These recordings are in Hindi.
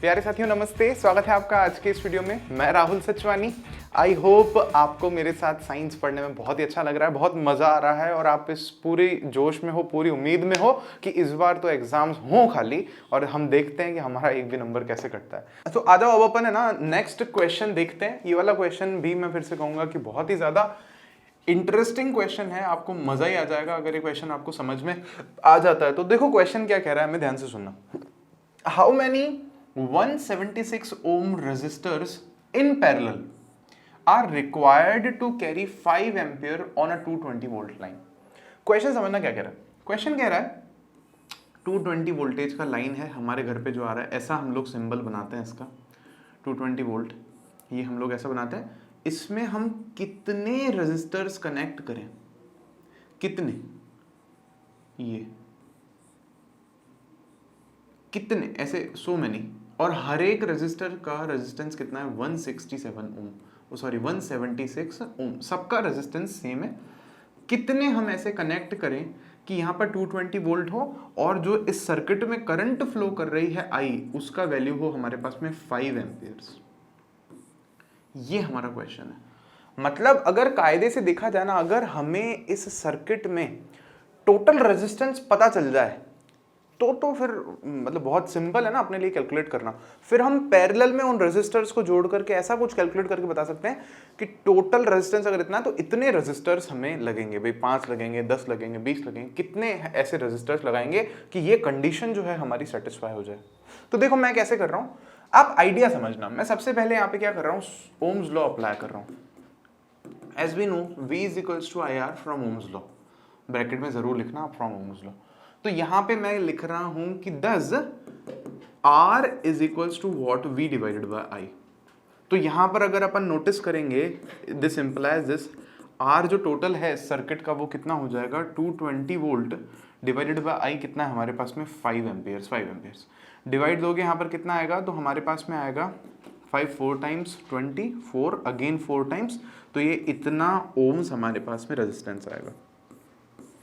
प्यारे साथियों नमस्ते, स्वागत है आपका आज के इस वीडियो में। मैं राहुल सचवानी। आई होप आपको मेरे साथ साइंस पढ़ने में बहुत ही अच्छा लग रहा है, बहुत मज़ा आ रहा है और आप इस पूरी जोश में हो, पूरी उम्मीद में हो कि इस बार तो एग्जाम्स हों खाली और हम देखते हैं कि हमारा एक भी नंबर कैसे कटता है। तो आ जाओ अब अपन है ना नेक्स्ट क्वेश्चन देखते हैं। ये वाला क्वेश्चन भी मैं फिर से कहूँगा कि बहुत ही ज़्यादा इंटरेस्टिंग क्वेश्चन है, आपको मज़ा ही आ जाएगा अगर ये क्वेश्चन आपको समझ में आ जाता है। तो देखो क्वेश्चन क्या कह रहा है, हमें ध्यान से सुनना। How many 176 ohm resistors in parallel are required to carry 5 ampere on a 220 volt line। Question समझना क्या कह रहा है। क्वेश्चन कह रहा है 220 वोल्टेज का लाइन है हमारे घर पे जो आ रहा है, ऐसा हम लोग सिंबल बनाते हैं इसका 220 वोल्ट, ये हम लोग ऐसा बनाते हैं। इसमें हम कितने रेजिस्टर्स कनेक्ट करें, कितने, ये कितने, ऐसे सो मैनी, और हर एक रेजिस्टर का रेजिस्टेंस कितना है 167 ओम, सॉरी 176 ओम, सबका रेजिस्टेंस सेम है। कितने हम ऐसे कनेक्ट करें कि यहाँ पर 220 वोल्ट हो और जो इस सर्किट में करंट फ्लो कर रही है आई, उसका वैल्यू हो हमारे पास में 5 एम्पियर्स। ये हमारा क्वेश्चन है। मतलब अगर कायदे से देखा जाए ना, अगर हमें इस सर्किट में टोटल रेजिस्टेंस पता चल जाए तो फिर मतलब बहुत सिंपल है ना अपने लिए कैलकुलेट करना। फिर हम पैरेलल में उन रेजिस्टर्स को जोड़ करके ऐसा कुछ कैलकुलेट करके बता सकते हैं कि टोटल रेजिस्टेंस अगर इतना है तो इतने रेजिस्टर्स हमें लगेंगे। भाई 5 लगेंगे, 10 लगेंगे, 20 लगेंगे, कितने ऐसे रेजिस्टर्स लगाएंगे कि ये कंडीशन जो है हमारी सेटिस्फाई हो जाए। तो देखो मैं कैसे कर रहा हूँ, आप आइडिया समझना। मैं सबसे पहले यहाँ पे क्या कर रहा हूँ, ओम्स लॉ अप्लाई कर रहा हूँ। As we know V is equals to IR from ohm's law, bracket में जरूर लिखना फ्रॉम ओम्स लॉ। तो यहां पे मैं लिख रहा हूं कि thus R is equals to what V divided by I। तो यहां पर अगर अपन नोटिस करेंगे, दिस इंप्लाइज दिस, R जो टोटल है सर्किट का वो कितना हो जाएगा 220 वोल्ट डिवाइडेड बाय I कितना है हमारे पास में 5 एम्पियर्स। 5 एम्पियर्स डिवाइड दोगे यहाँ पर कितना आएगा, तो हमारे पास में आएगा 5 4 टाइम्स 20, 4 अगेन 4 टाइम्स, तो ये इतना ओम्स हमारे पास में रेजिस्टेंस आएगा।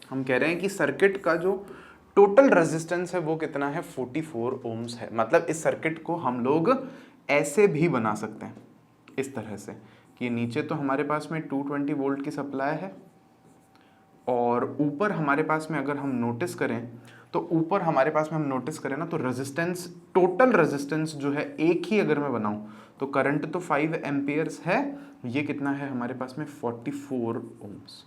हम कह रहे हैं कि सर्किट का जो टोटल रेजिस्टेंस है वो कितना है 44 ओम्स है। मतलब इस सर्किट को हम लोग ऐसे भी बना सकते हैं, इस तरह से कि नीचे तो हमारे पास में 220 वोल्ट की सप्लाई है और ऊपर हमारे पास में अगर हम नोटिस करें तो ऊपर हमारे पास में हम नोटिस करें ना तो रेजिस्टेंस, टोटल रेजिस्टेंस जो है एक ही अगर मैं बनाऊं तो करंट तो 5 एम्पियर्स है, ये कितना है हमारे पास में 44 ओम्स।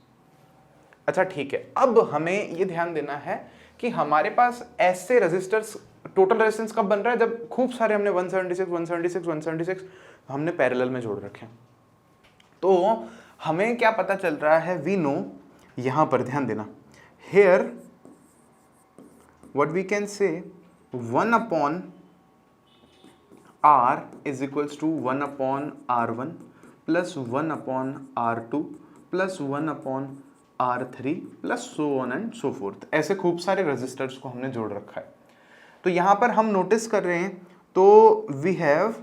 अच्छा ठीक है, अब हमें ये ध्यान देना है कि हमारे पास ऐसे रेजिस्टर्स, टोटल रेजिस्टेंस कब बन रहा है, जब खूब सारे हमने 176 हमने पैरेलल में जोड़ रखे हैं। तो हमें क्या पता चल रहा है, वी नो, यहां पर ध्यान देना, hair what we can say 1 upon R is equals to 1 upon R1 plus 1 upon R2 plus 1 upon R3 plus so on and so forth. ऐसे खूब सारे रेजिस्टर्स को हमने जोड़ रखा है। तो यहां पर हम नोटिस कर रहे हैं तो वी हैव,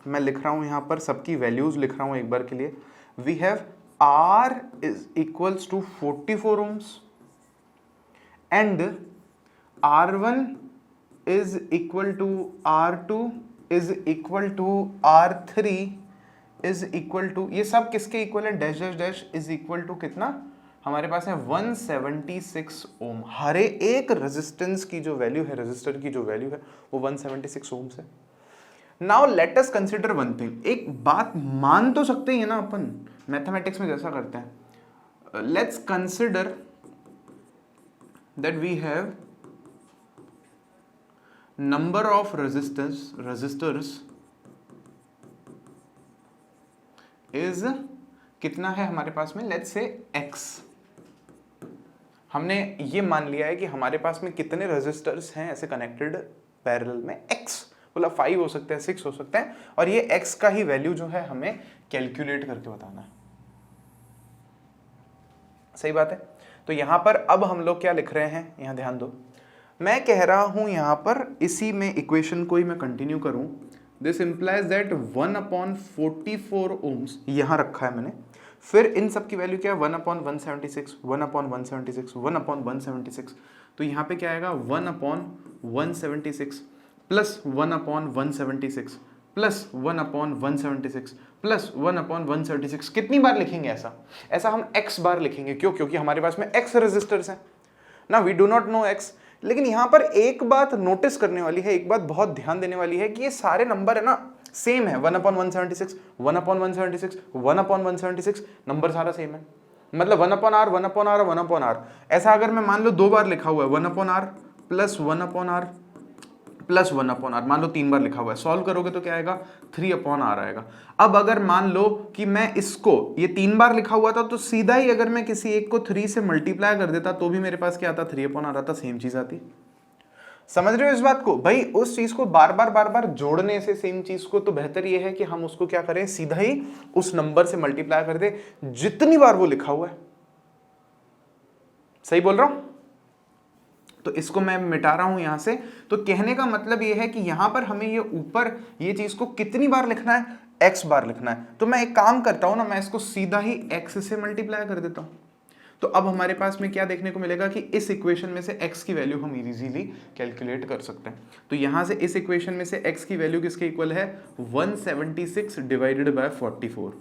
मैं लिख रहा हूं यहां पर सबकी वैल्यूज लिख रहा हूं एक बार के लिए, we have R is equals to 44 ohms and R1 is equal to R2 is equal to R3 is equal to, ये सब किसके इक्वल है, dash dash dash is equal to कितना हमारे पास है 176 ओम। हर एक रेजिस्टेंस की जो वैल्यू है, रेजिस्टर की जो वैल्यू है वो 176 ओम्स है। Now let us consider one thing, एक बात मान तो सकते ही है ना अपन, मैथमेटिक्स में जैसा करते हैं। Let's consider that we have number of resistors is कितना है हमारे पास में, लेट्स से x। हमने ये मान लिया है कि हमारे पास में कितने रेजिस्टर्स हैं ऐसे कनेक्टेड पैरेलल में, x बोला 5 हो सकते हैं, 6 हो सकते हैं, और ये x का ही वैल्यू जो है हमें कैलकुलेट करके बताना है। सही बात है। तो यहां पर अब हम लोग क्या लिख रहे हैं, यहां ध्यान दो, मैं कह रहा हूं यहां पर इसी में इक्वेशन को ही मैं कंटिन्यू करूं, this implies that 1 upon 44 ohms यहां रखा है मैंने, फिर इन सब की वैल्यू क्या है 1 अपॉन 176, 1 अपॉन 176, 1 अपॉन 176, तो यहाँ पे क्या आएगा 1 अपॉन 176 प्लस 1/176 प्लस 1/176 प्लस 1/176। कितनी बार लिखेंगे ऐसा? ऐसा हम x बार लिखेंगे। क्यों? क्योंकि हमारे पास में x रजिस्टर्स हैं ना, we do not know x। लेकिन यहां पर एक बात नोटिस करने वाली है, एक बात बहुत ध्यान देने वाली है कि ये सारे नंबर है ना सेम है, 1/176 1/176 1/176, नंबर सारा सेम है। मतलब 1/r 1/r 1/r। ऐसा अगर मैं मान लो 2 बार लिखा हुआ है 1/r plus 1/r plus 1/r, मान लो 3 बार लिखा हुआ है, सॉल्व करोगे तो क्या आएगा? 3/r आएगा। अब अगर मान लो कि मैं इसको, ये 3 बार लिखा हुआ था, तो सीधा ही अगर मैं किसी एक को 3 से मल्टीप्लाई कर देता तो भी मेरे पास क्या आता? 3/r आता, सेम चीज आती। समझ रहे हो इस बात को? भाई उस चीज को बार बार जोड़ने से सेम चीज को, तो बेहतर ये है कि हम उसको क्या करें, सीधा ही उस नंबर से मल्टीप्लाई कर दे जितनी बार वो लिखा हुआ है। सही बोल रहा हूं? तो इसको मैं मिटा रहा हूं यहां से। तो कहने का मतलब ये है कि यहां पर हमें ये ऊपर ये चीज को कितनी बार लिखना है? x बार लिखना है। तो मैं एक काम करता हूं ना, मैं इसको सीधा ही x से मल्टीप्लाई कर देता हूं। तो अब हमारे पास में क्या देखने को मिलेगा कि इस इक्वेशन में से x की वैल्यू हम इजीली कैलकुलेट कर सकते हैं। तो यहां से इस इक्वेशन में से x की वैल्यू किसके इक्वल है? 176 डिवाइडेड बाय 44।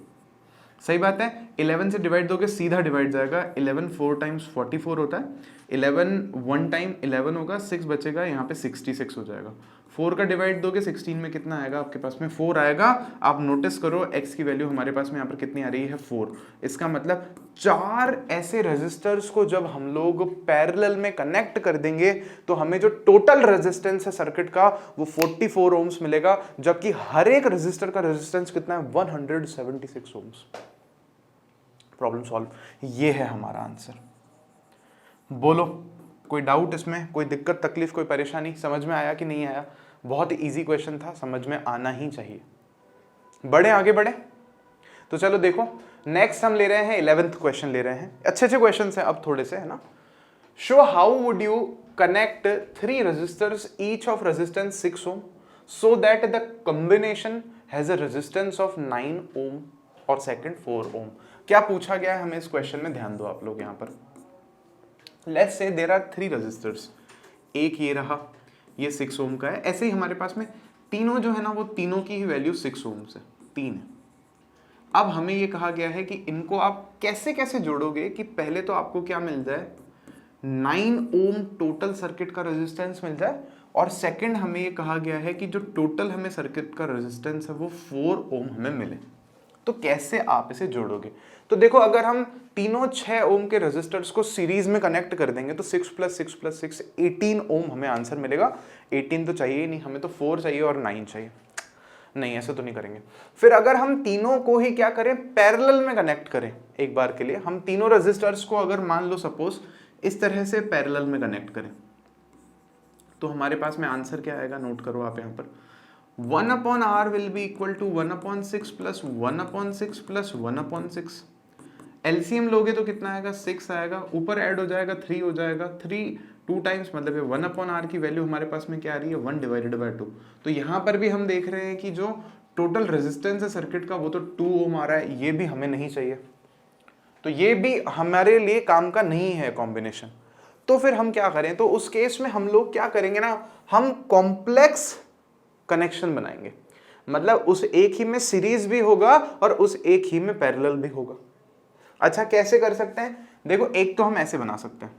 सही बात है। 11 से डिवाइड दोगे सीधा डिवाइड जाएगा, 11 4 टाइम्स 44 होता है, 11 1 टाइम 11 होगा, 6 बचेगा, यहाँ पे 66 हो जाएगा। 4 का डिवाइड दोगे 16 में कितना आएगा आपके पास में? 4 आएगा। आप नोटिस करो x की वैल्यू हमारे पास में यहाँ पर कितनी आ रही है? 4। इसका मतलब 4 ऐसे रेजिस्टर्स को जब हम लोग पैरेलल में कनेक्ट कर देंगे तो हमें जो टोटल रेजिस्टेंस है सर्किट का वो 44 ओम्स मिलेगा, जबकि हर एक रेजिस्टर का रेजिस्टेंस कितना है? 176 ओम्स। Problem solve. ये है हमारा आंसर। बोलो कोई डाउट इसमें, कोई दिक्कत तकलीफ, कोई परेशानी? समझ में आया कि नहीं आया? बहुत इजी क्वेश्चन था, समझ में आना ही चाहिए। बढ़े आगे बढ़े। तो चलो देखो नेक्स्ट हम ले रहे हैं 11th क्वेश्चन ले रहे हैं। अच्छे अच्छे क्वेश्चन हैं अब थोड़े से, है ना। Show how would you connect 3 resistors each of resistance 6 ohm so that the combination has a resistance of 9 ohm और सेकंड 4 ओम। क्या पूछा गया है हमें इस क्वेश्चन में? ध्यान दो आप लोग यहां पर। Let's say there are 3 resistors, एक ये रहा, ये 6 ओम का है। ऐसे ही हमारे पास में तीनों जो है ना, वो तीनों की ही वैल्यू 6 ओम से 3 है। अब हमें ये कहा गया है कि इनको आप कैसे कैसे जोड़ोगे कि पहले तो आपको क्या मिल जाए? 9 ओम टोटल सर्किट का रेजिस्टेंस मिल जाए, और सेकंड हमें ये कहा गया है कि जो टोटल हमें सर्किट का रेजिस्टेंस है वो 4 ओम हमें मिले। तो कैसे आप इसे जोड़ोगे? तो देखो अगर हम तीनों 6 ओम के रेजिस्टर्स को सीरीज में कनेक्ट कर देंगे तो 6 + 6 + 6 18 ओम हमें आंसर मिलेगा। 18 तो चाहिए ही नहीं, हमें तो 4 चाहिए और 9 चाहिए। नहीं, ऐसे तो नहीं करेंगे। फिर अगर हम तीनों को ही क्या करें? पैरेलल में कनेक्ट करें। एक बार के लिए हम तीनों रेजिस्टर्स को अगर मान लो सपोज इस तरह से पैरेलल में कनेक्ट करें तो हमारे पास में आंसर क्या आएगा? नोट करो आप यहाँ पर। 1/r will be equal to 1/6 + 1/6 + 1/6। LCM लोगे तो कितना आएगा? 6 आएगा, ऊपर ऐड हो जाएगा 3 हो जाएगा, 3 2 टाइम्स मतलब ये 1/r की वैल्यू हमारे पास में क्या आ रही है? 1/2। तो यहाँ पर भी हम देख रहे हैं कि जो टोटल रेजिस्टेंस है सर्किट का वो तो 2 ओम आ रहा है। ये भी हमें नहीं चाहिए, तो ये भी हमारे लिए काम का नहीं है कॉम्बिनेशन। तो फिर हम क्या करें? तो उस केस में हम लोग क्या करेंगे ना, हम कॉम्प्लेक्स कनेक्शन बनाएंगे। मतलब उस एक ही में सीरीज भी होगा और उस एक ही में पैरेलल भी होगा। अच्छा कैसे कर सकते हैं? देखो एक तो हम ऐसे बना सकते हैं,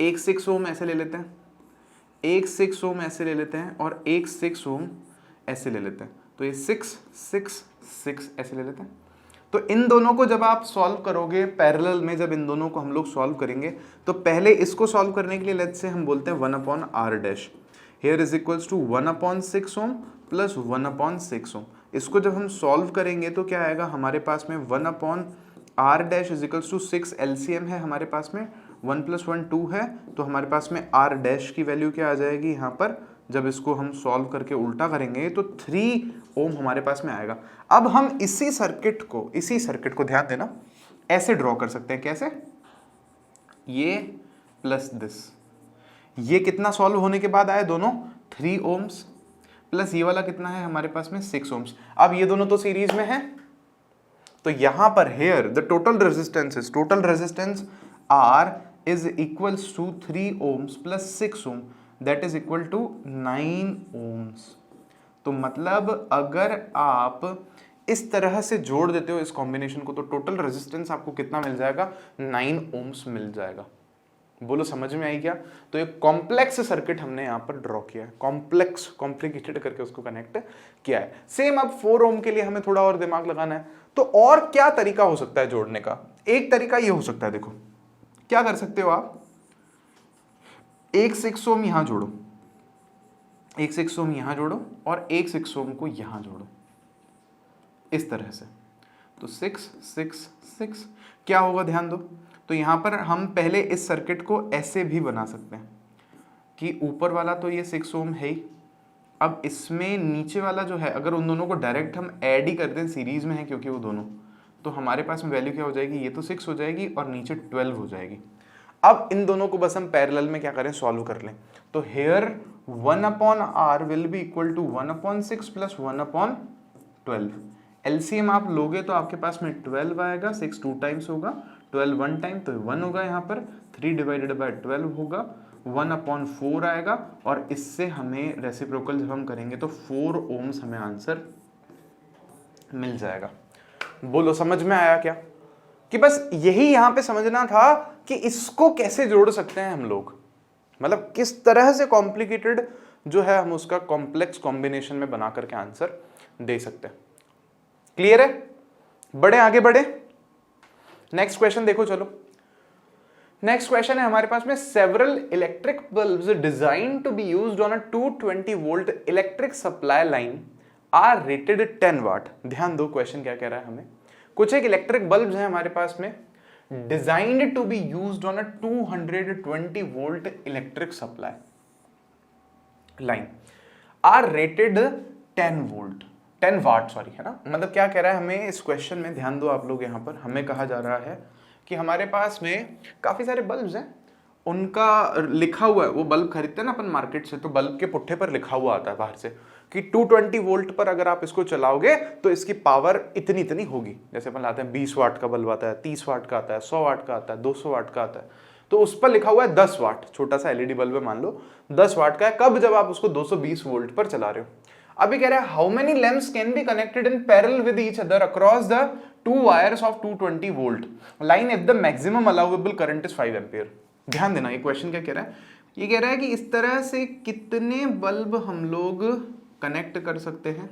एक 6 ओम ऐसे ले लेते हैं, एक 6 ओम ऐसे ले लेते हैं, और एक 6 ओम ऐसे ले लेते हैं। तो ये 6 6 6 ऐसे ले लेते हैं। तो इन दोनों को जब आप सॉल्व करोगे पैरेलल में, जब इन दोनों को हम लोग सॉल्व करेंगे तो पहले इसको सॉल्व करने के लिए लेट्स से हम बोलते हैं 1/r'। Here is equals to 1/6 ohm plus 1/6 ओम। इसको जब हम सॉल्व करेंगे तो क्या आएगा हमारे पास में? 1/r' is equals to 6 LCM है हमारे पास में, 1 + 1 2 है, तो हमारे पास में r' की वैल्यू क्या आ जाएगी यहाँ पर? जब इसको हम सॉल्व करके उल्टा करेंगे तो 3 ओम हमारे पास में आएगा। अब हम इसी सर्किट को ध्यान देना ऐसे ड्रॉ कर सकते हैं। कैसे? ये प्लस दिस, ये कितना सॉल्व होने के बाद आया? दोनों 3 ओम्स, प्लस ये वाला कितना है हमारे पास में? 6 ओम्स। अब ये दोनों तो सीरीज में है, तो यहां पर here the total resistance R is equals to 3 ohms plus 6 ohm। That is equal to 9 ohms. तो मतलब अगर आप इस तरह से जोड़ देते हो इस कॉम्बिनेशन को तो टोटल रेजिस्टेंस आपको कितना मिल जाएगा, 9 ओम्स मिल जाएगा। बोलो समझ में आई क्या? तो एक कॉम्प्लेक्स सर्किट हमने यहाँ पर ड्रॉ किया है, कॉम्प्लेक्स कॉम्प्लिकेटेड करके उसको कनेक्ट किया है। सेम अब 4 ओम के लिए हमें थोड़ा और दिमाग लगाना है, तो और क्या तरीका हो सकता है जोड़ने का? एक तरीका ये हो सकता है, देखो क्या कर सकते हो आप, एक 6 ओम यहां जोड़ो, एक 6 ओम यहां जोड़ो और एक 6 ओम को यहां जोड़ो इस तरह से। तो 6 6 6 क्या होगा, ध्यान दो। तो यहां पर हम पहले इस सर्किट को ऐसे भी बना सकते हैं कि ऊपर वाला तो ये 6 ओम है ही, अब इसमें नीचे वाला जो है अगर उन दोनों को डायरेक्ट हम ऐड ही कर दें, सीरीज में है क्योंकि वो दोनों, तो हमारे पास में वैल्यू क्या हो जाएगी, ये तो 6 हो जाएगी और नीचे 12 हो जाएगी। अब इन दोनों को बस हम पैरेलल में क्या करें, सॉल्व कर लें। तो here 1/r will be equal to 1/6 plus 1/12। LCM आप लोगे तो आपके पास में 12 आएगा, 6 2 टाइम्स होगा, 12 1 टाइम तो 1 होगा, यहाँ पर 3 डिवाइडेड बाय 12 होगा, 1/4 आएगा और इससे हमें रेसिप्रोकल जब हम करेंगे तो 4 ओम्स हमें आंसर मिल जाएगा। बोलो समझ में आया क्या? कि बस यही यहां पे समझना था कि इसको कैसे जोड़ सकते हैं हम लोग, मतलब किस तरह से कॉम्प्लिकेटेड जो है हम उसका कॉम्प्लेक्स कॉम्बिनेशन में बना करके आंसर दे सकते हैं। क्लियर है? बढ़े आगे बढ़े, नेक्स्ट क्वेश्चन देखो। चलो नेक्स्ट क्वेश्चन है हमारे पास में, several electric bulbs designed to be used on a 220 volt electric supply line are rated 10 watt. ध्यान दो क्वेश्चन क्या कह रहा है हमें, कुछ एक इलेक्ट्रिक बल्ब्स हैं हमारे पास में designed to be used on a 220 volt electric supply line are rated 10 watt sorry, है ना। मतलब क्या कह रहा है हमें इस क्वेश्चन में, ध्यान दो आप लोग, यहाँ पर हमें कहा जा रहा है कि हमारे पास में काफी सारे बल्ब्स हैं, उनका लिखा हुआ है, वो बल्ब खरीदते हैं ना अपन मार्केट से, तो बल्ब के पुट्ठे पर लिखा हुआ आता है बाहर से कि 220 वोल्ट पर अगर आप इसको चलाओगे तो इसकी पावर इतनी इतनी होगी। जैसे अपन लाते हैं 20 वाट का बल्ब आता है, 30 वाट का आता है, 100 वाट का आता है, 200 वाट का आता है, तो उस पर लिखा हुआ है 10 वाट, छोटा सा एलईडी बल्ब है, मान लो 10 वाट का है, कब, जब आप उसको 220 वोल्ट पर चला रहे हो। अभी कह रहा है how many lamps can be connected in parallel with each other across the 2 wires of 220 volt line if the maximum allowable current is 5 ampere. ध्यान देना, ये क्वेश्चन क्या कह रहा है, ये कह रहा है कि इस तरह से कितने बल्ब हम लोग कनेक्ट कर सकते हैं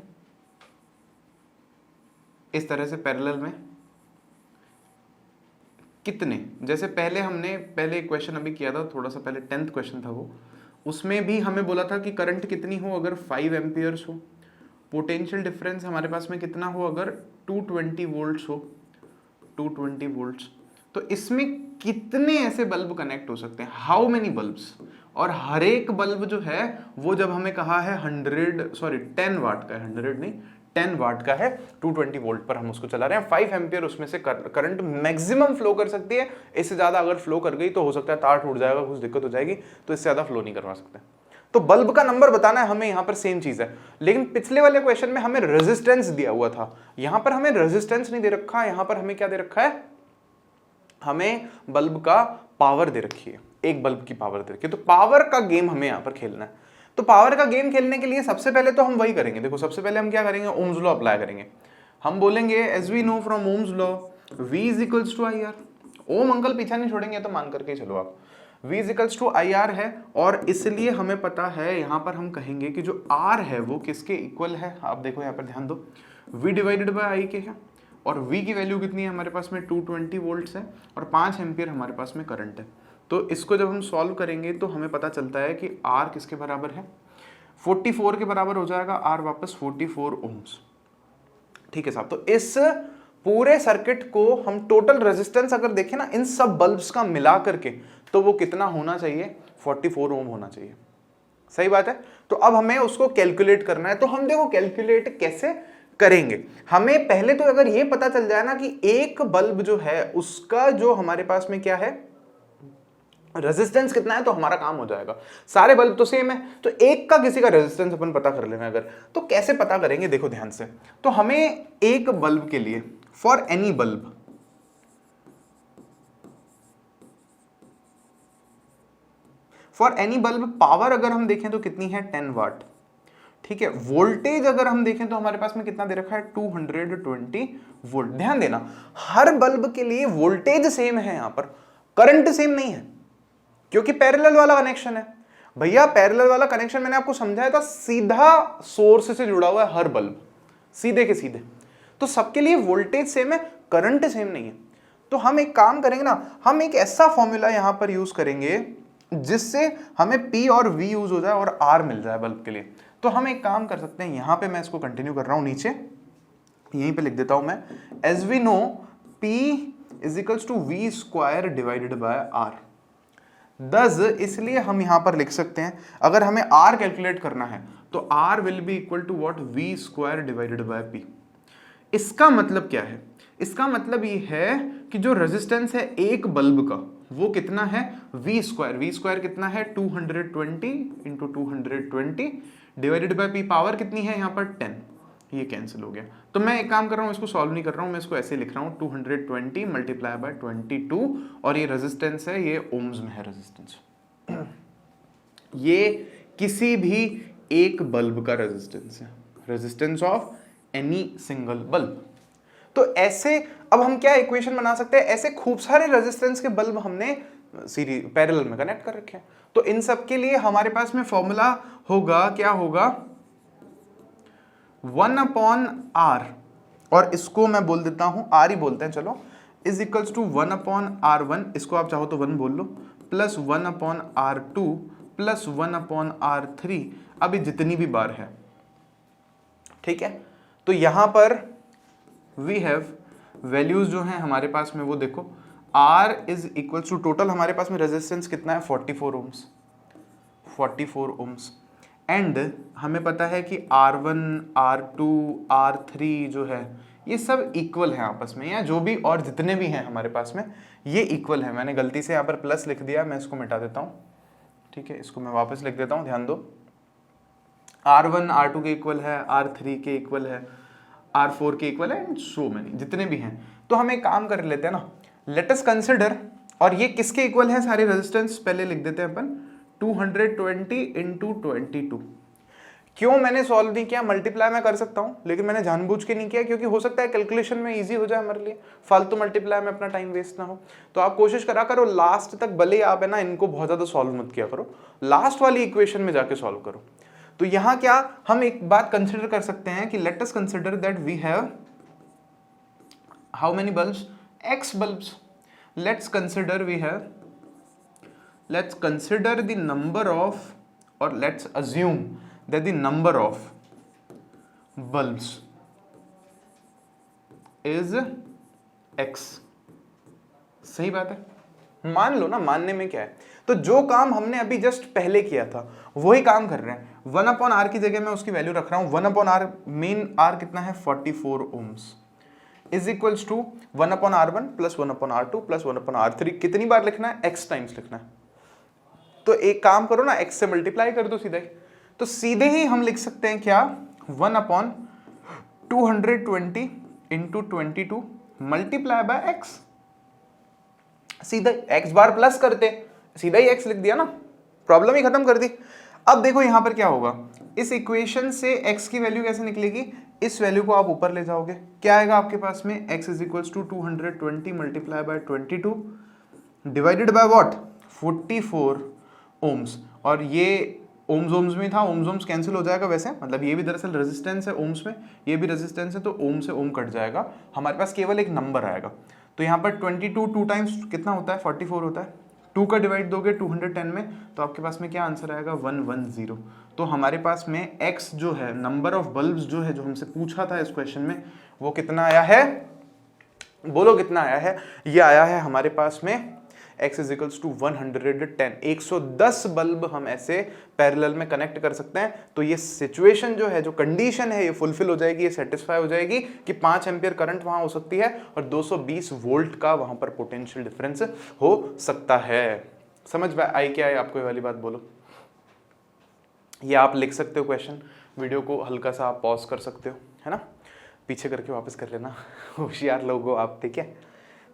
इस तरह से पैरेलल में, कितने। जैसे पहले क्वेश्चन अभी किया था, थोड़ा सा पहले 10th क्वेश्चन था वो, उसमें भी हमें बोला था कि करंट कितनी हो अगर 5 एम्पियर्स हो, पोटेंशियल डिफरेंस हमारे पास में कितना हो अगर 220 वोल्ट्स हो, 220 वोल्ट्स। तो इसमें कितने ऐसे बल्ब कनेक्ट हो सकते हैं, हाउ मेनी बल्ब्स, और हर एक बल्ब जो है वो जब हमें कहा है 10 वाट का है, 100 नहीं 10 वाट का है, 220 वोल्ट पर हम उसको चला रहे हैं, 5 एम्पियर उसमें से करंट मैक्सिमम फ्लो कर सकती है। इससे ज्यादा अगर फ्लो कर गई तो हो सकता है तार टूट जाएगा, कुछ दिक्कत हो जाएगी, तो इससे ज्यादा फ्लो नहीं करवा सकते। तो बल्ब का नंबर बताना है हमें, यहां पर सेम चीज है, लेकिन पिछले वाले क्वेश्चन में हमें रेजिस्टेंस दिया हुआ था, यहां पर हमें रेजिस्टेंस नहीं दे रखा, यहां पर हमें क्या दे रखा है, हमें बल्ब का पावर दे रखी है, एक बल्ब की पावर दे रखी है। तो पावर का गेम हमें यहां पर खेलना है। तो पावर का गेम खेलने के लिए सबसे पहले तो हम वही करेंगे, देखो सबसे पहले हम क्या करेंगे, ओम्स लॉ अप्लाई करेंगे। हम बोलेंगे as we know from ohm's law V is equals to I R. Ohm uncle पीछा नहीं छोड़ेंगे तो मान करके चलो आप, V is equals to I R है, और इसलिए हमें पता है यहां पर हम कहेंगे कि जो R है वो किसके इक्वल है, आप देखो यहां पर ध्यान दो, V डिवाइडेड बाय I के है, और V की वैल्यू कितनी है हमारे पास में 220 वोल्ट्स है, और 5 एम्पियर हमारे पास में करंट है। तो इसको जब हम सॉल्व करेंगे तो हमें पता चलता है कि R किसके बराबर है, 44 के बराबर हो जाएगा R वापस 44 ओम्स। ठीक है साहब, तो इस पूरे सर्किट को हम टोटल रेजिस्टेंस अगर देखें ना इन सब बल्ब्स का मिला करके, तो वो कितना होना चाहिए, 44 ओम होना चाहिए। सही बात है। तो अब हमें उसको कैलकुलेट करना है, तो हम देखो कैलकुलेट कैसे करेंगे। हमें पहले तो अगर ये पता चल जाए ना कि एक बल्ब जो है उसका जो हमारे पास में क्या है रेजिस्टेंस कितना है, तो हमारा काम हो जाएगा। सारे बल्ब तो सेम है, तो एक का किसी का रेजिस्टेंस अपन पता कर लेना अगर, तो कैसे पता करेंगे, देखो ध्यान से। तो हमें एक बल्ब के लिए, for any bulb, for any bulb power अगर हम देखें तो कितनी है 10 वाट, ठीक है। वोल्टेज अगर हम देखें तो हमारे पास में कितना दे रखा है 220 वोल्ट। ध्यान देना हर बल्ब के लिए वोल्टेज सेम है, यहां पर करंट सेम नहीं है क्योंकि पैरेलल वाला कनेक्शन है। भैया पैरेलल वाला कनेक्शन मैंने आपको समझाया था, सीधा सोर्स से जुड़ा हुआ है हर बल्ब, सीधे के सीधे, तो सबके लिए वोल्टेज सेम है, करंट सेम नहीं है। तो हम एक काम करेंगे ना, हम एक ऐसा फॉर्मूला यहां पर यूज करेंगे जिससे हमें P और V यूज हो जाए और R मिल जाए बल्ब के लिए। तो हम एक काम कर सकते हैं, यहां पे मैं इसको कंटिन्यू कर रहा हूं, नीचे यहीं पे लिख देता हूं मैं, as we know P is equals to V square divided by R। Thus इसलिए हम यहां पर लिख सकते हैं, अगर हमें R कैलकुलेट करना है तो R will be equal to what, V square divided by P। इसका मतलब क्या है, इसका मतलब ये है कि जो रेजिस्टेंस है एक बल्ब का वो कितना है V स्क्वायर कितना है 220 into 220 divided by P, power कितनी है यहाँ पर 10, ये कैंसिल हो गया। तो मैं एक काम कर रहा हूँ, इसको सॉल्व नहीं कर रहा हूँ, मैं इसको ऐसे लिख रहा हूँ 220 मल्टीप्लाई बाय 22 और ये रेजिस्टेंस है, ये ओम्स में है रेजिस्टेंस। ये किसी भी एक बल्ब का रेजिस्टेंस है, resistance of any single bulb. तो ऐसे अब हम क्या इक्वेशन बना सकते हैं, ऐसे खूब सारे रेजिस्टेंस के बल्ब हमने सीरीज पैरेलल में कनेक्ट कर रखे हैं। तो इन सब के लिए हमारे पास में फॉर्मूला होगा, क्या होगा 1/R, और इसको मैं बोल देता हूं R ही बोलते हैं चलो, इज इक्वल्स टू 1/R1, इसको आप चाहो तो 1 बोल लो, प्लस 1/R2 प्लस 1/R3, अभी जितनी भी बार है, ठीक है। तो यहां पर वी हैव वैल्यूज जो हैं हमारे पास में, वो देखो R is equal to, total हमारे पास में रेजिस्टेंस कितना है 44 ओम्स, एंड हमें पता है कि R1 R2 R3 जो है ये सब इक्वल है आपस में, या जो भी और जितने भी हैं हमारे पास में ये इक्वल है। मैंने गलती से यहाँ पर प्लस लिख दिया, मैं इसको मिटा देता हूँ, ठीक है, इसको मैं वापस लिख देता हूँ, ध्यान दो। R1 R2 के इक्वल है, R3 के इक्वल है, R4 के इक्वल है, एंड सो मेनी, जितने भी हैं। तो हम एक काम कर लेते हैं ना, लेट अस कंसिडर, और ये किसके इक्वल है सारे रेजिस्टेंस, पहले लिख देते हैं अपन 220 इंटू 22। क्यों मैंने सॉल्व नहीं किया, मल्टीप्लाई मैं कर सकता हूं लेकिन मैंने जानबूझ के नहीं किया, क्योंकि हो सकता है कैलकुलेशन में इजी हो जाए हमारे लिए, फालतू मल्टीप्लाई में अपना टाइम वेस्ट ना हो। तो आप कोशिश करा करो लास्ट तक, भले आप है ना इनको बहुत ज्यादा सॉल्व मत किया करो, लास्ट वाली इक्वेशन में जाके सॉल्व करो। तो यहां क्या हम एक बात कंसिडर कर सकते हैं कि let us consider that we have how many bulbs, x bulbs. Let's consider the number of, or let's assume that the number of bulbs is x। सही बात है, मान लो ना, मानने में क्या है। तो जो काम हमने अभी जस्ट पहले किया था वही काम कर रहे हैं, 1/R की जगह मैं उसकी वैल्यू रख रहा हूं 1/R, मेन R कितना है 44 ohms, is equals to 1/R1 plus 1/R2 plus 1/R3। कितनी बार लिखना है, x टाइम्स लिखना है। तो एक काम करो ना, x से मल्टीप्लाई कर दो सीधे, तो सीधे ही हम लिख सकते हैं क्या 1/220 इंटू 22 मल्टीप्लाई बाय x। सीधा x बार प्लस करते, सीधा ही x लिख दिया ना, प्रॉब्लम ही खत्म कर दी। अब देखो यहां पर क्या होगा, इस इक्वेशन से x की वैल्यू कैसे निकलेगी, इस वैल्यू को आप ऊपर ले जाओगे, क्या आएगा आपके पास में, x is equals to 220 multiply by 22 divided by what 44 ohms, और ये ओम्स में था, ओम्स कैंसिल हो जाएगा वैसे, मतलब ये भी दरअसल रेजिस्टेंस है ओम्स में, ये भी रेजिस्टेंस है, तो ओम से ओम कट जाएगा, हमारे पास केवल एक नंबर आएगा। तो यहाँ पर 22 2 टाइम्स कितना होता है 44 होता है, 2 का डिवाइड दोगे 210 में तो आपके पास में क्या आंसर आएगा 110। तो हमारे पास में x जो है, नंबर ऑफ बल्ब्स जो है, जो हमसे पूछा था इस क्वेश्चन में, वो कितना आया है, बोलो कितना आया है, ये आया है हमारे पास में x is equals to 110। 110 bulb हम ऐसे पैरेलल में कनेक्ट कर सकते हैं। तो ये सिचुएशन जो है, जो कंडीशन है, ये फुलफिल हो जाएगी, ये सेटिस्फाई हो जाएगी कि 5 एम्पियर करंट वहां हो सकती है और 220 वोल्ट का वहां पर पोटेंशियल डिफरेंस हो सकता है। समझ में आई क्या है आपको ये वाली बात, बोलो। ये आप लिख सकते हो क्वेश्चन, वीडियो को हल्का सा आप पॉज कर सकते हो, है ना, पीछे करके वापस कर लेना, होशियार लोग हो आप, ठीक है।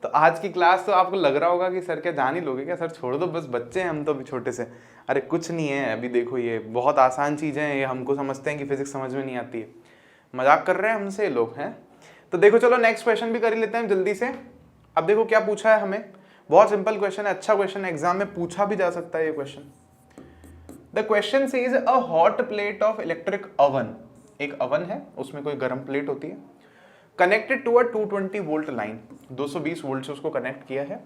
तो तो आज की क्लास तो आपको लग रहा होगा कि सर क्या जान ही लोगे क्या, सर छोड़ दो बस, बच्चे हैं हम तो अभी छोटे से। अरे कुछ नहीं है, अभी देखो ये बहुत आसान चीज़ें हैं, ये हमको समझते हैं कि फिजिक्स समझ में नहीं आती है, मजाक कर रहे हैं हमसे ये लोग हैं। तो देखो चलो नेक्स्ट क्वेश्चन भी कर ही लेते हैं जल्दी से। अब देखो क्या पूछा है हमें, बहुत सिंपल क्वेश्चन है, अच्छा क्वेश्चन है, एग्जाम में पूछा भी जा सकता है ये question. The question says a hot plate of electric oven, एक ओवन है उसमें कोई गर्म प्लेट होती है, connected to a 220 volt line, 220 volt से उसको कनेक्ट किया है।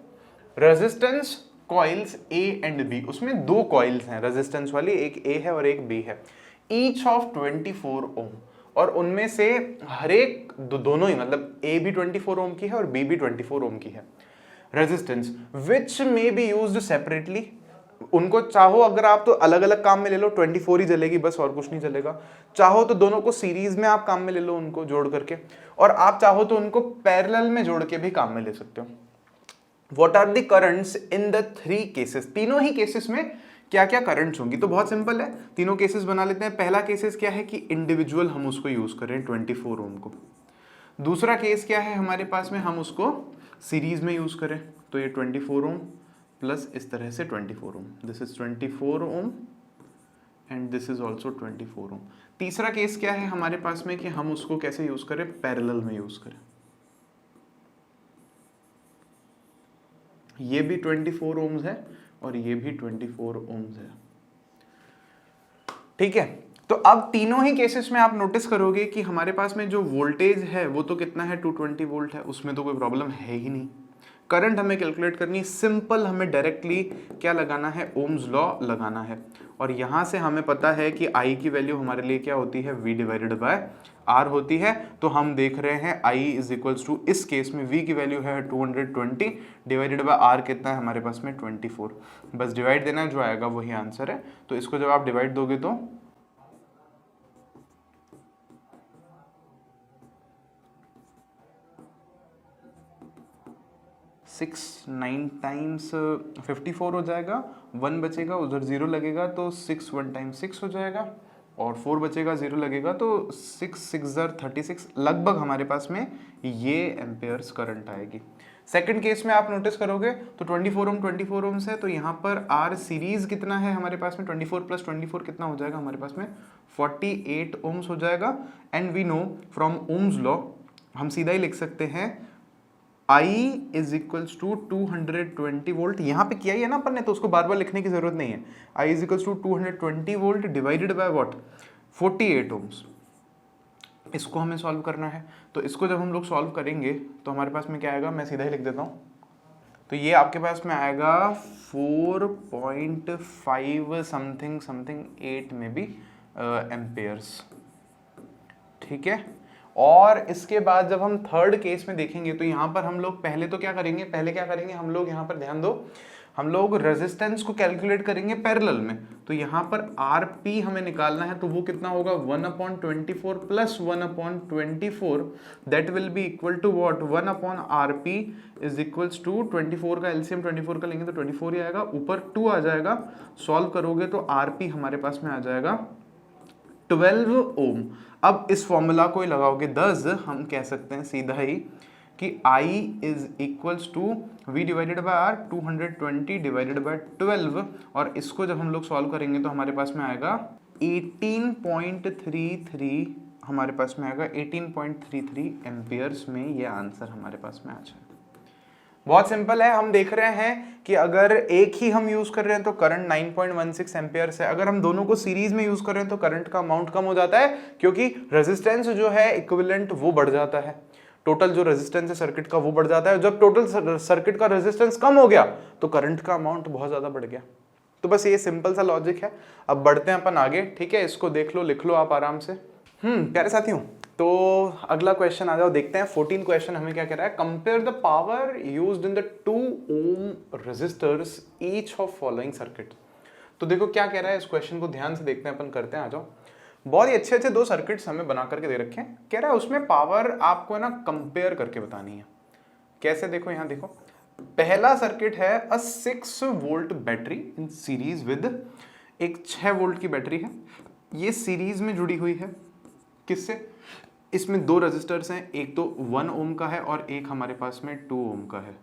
Resistance coils A and B, उसमें दो कॉइल्स हैं रेजिस्टेंस वाली, एक ए है और एक बी है, ईच ऑफ 24 ओम, और उनमें से हर एक दोनों ही मतलब ए भी 24 ओम की है और बी भी 24 ओम की है। Resistance which may be used separately, उनको चाहो अगर आप तो अलग अलग काम में ले लो, 24 ही जलेगी बस और कुछ नहीं जलेगा, चाहो तो दोनों को सीरीज में आप काम में ले लो उनको जोड़ करके, और आप चाहो तो उनको पैरेलल में जोड़ के भी काम में ले सकते हो। What are the currents in the 3 cases, तीनों ही केसेस में क्या क्या करंट्स होंगी, तो बहुत सिंपल है, तीनों केसेस बना लेते हैं। पहला केसेस क्या है कि इंडिविजुअल हम उसको यूज करें 24 ओम को। दूसरा केस क्या है हमारे पास में, हम उसको सीरीज में यूज करें, तो ये 24 ओम प्लस इस तरह से 24 ohm, this is 24 ohm and this is also 24 ohm. तीसरा केस क्या है हमारे पास में कि हम उसको कैसे यूज करें, पैरेलल में यूज करें, ये भी 24 ओम्स है और ये भी 24 ओम्स है, ठीक है। तो अब तीनों ही केसेस में आप नोटिस करोगे कि हमारे पास में जो वोल्टेज है वो तो कितना है, 220 वोल्ट है, उसमें तो कोई प्रॉब्लम है ही नहीं। करंट हमें कैलकुलेट करनी सिंपल, हमें डायरेक्टली क्या लगाना है, ओम्स लॉ लगाना है, और यहां से हमें पता है कि I की वैल्यू हमारे लिए क्या होती है, V डिवाइडेड बाय R होती है। तो हम देख रहे हैं I इज इक्वल्स टू, इस केस में V की वैल्यू है 220 डिवाइडेड बाय R कितना है हमारे पास में 24, बस डिवाइड देना है, जो आएगा वही आंसर है। तो इसको जब आप डिवाइड दोगे तो 6 9 टाइम्स 54 हो जाएगा, 1 बचेगा, उधर 0 लगेगा तो 6 1 टाइम्स 6 हो जाएगा, और 4 बचेगा, 0 लगेगा तो 6 6 36, लगभग हमारे पास में ये एम्पेयर्स करंट आएगी। सेकंड केस में आप नोटिस करोगे तो 24 ओम है, तो यहाँ पर आर सीरीज कितना है हमारे पास में, 24 प्लस 24 कितना हो जाएगा हमारे पास में, 48 ओम्स हो जाएगा। And we know from ohm's law हम सीधा ही लिख सकते हैं I is equals to 220 volt, यहाँ पे किया ही है ना अपन ने, तो उसको बार बार लिखने की जरूरत नहीं है। I is equals to 220 volt divided by what, 48 ohms. इसको हमें सॉल्व करना है, तो इसको जब हम लोग सॉल्व करेंगे तो हमारे पास में क्या आएगा, मैं सीधा ही लिख देता हूँ, तो ये आपके पास में आएगा 4.5 समथिंग समथिंग 8 में भी एम्पेयर्स, ठीक है। और इसके बाद जब हम थर्ड केस में देखेंगे तो यहाँ पर हम लोग पहले तो क्या करेंगे, पहले क्या करेंगे हम लोग, यहाँ पर ध्यान दो, हम लोग रेजिस्टेंस को कैलकुलेट करेंगे पैरेलल में, तो यहाँ पर RP हमें निकालना है, तो वो कितना होगा 1/24 plus 1/24, that will be equal to what, 1/RP is equals to 24 का एलसीएम 24 का लेंगे तो 24 ही आएगा, ऊपर 2 आ जाएगा, सॉल्व करोगे तो RP हमारे पास में आ जाएगा 12 ओम। अब इस फॉर्मूला को ही लगाओगे 10, हम कह सकते हैं सीधा ही कि I is equals to V divided by R, 220 divided by 12, और इसको जब हम लोग सॉल्व करेंगे तो हमारे पास में आएगा 18.33, हमारे पास में आएगा 18.33 एम्पियर्स में ये आंसर हमारे पास में आ जाएगा। बहुत सिंपल है, हम देख रहे हैं कि अगर एक ही हम यूज कर रहे हैं तो करंट 9.16 एम्पियर्स है, अगर हम दोनों को सीरीज में यूज कर रहे हैं तो करंट का अमाउंट कम हो जाता है, क्योंकि रेजिस्टेंस जो है इक्विवेलेंट वो बढ़ जाता है, टोटल जो रेजिस्टेंस है सर्किट का वो बढ़ जाता है, जब टोटल सर्किट का रेजिस्टेंस कम हो गया तो करंट का अमाउंट बहुत ज्यादा बढ़ गया। तो बस ये सिंपल सा लॉजिक है। अब बढ़ते हैं अपन आगे, ठीक है, इसको देख लो, लिख लो आप आराम से। प्यारे साथियों, तो अगला क्वेश्चन आ जाओ, देखते हैं 14 क्वेश्चन हमें क्या कह रहा है, compare the power used in the 2 ohm resistors each of following circuit. तो देखो क्या कह रहा है, इस क्वेश्चन को ध्यान से देखते हैं अपन, करते हैं, आ जाओ। बहुत ही अच्छे अच्छे 2 सर्किट्स हमें बना करके दे रखे हैं, कह रहा है उसमें पावर आपको ना कंपेयर करके बतानी है। कैसे, देखो यहाँ देखो, पहला सर्किट है अ 6 volt battery in series with, एक 6 वोल्ट की बैटरी है, ये सीरीज में जुड़ी हुई है, किससे, इसमें 2 रेजिस्टर्स हैं, एक तो 1 ओम का है और एक हमारे पास में 2 ओम का है,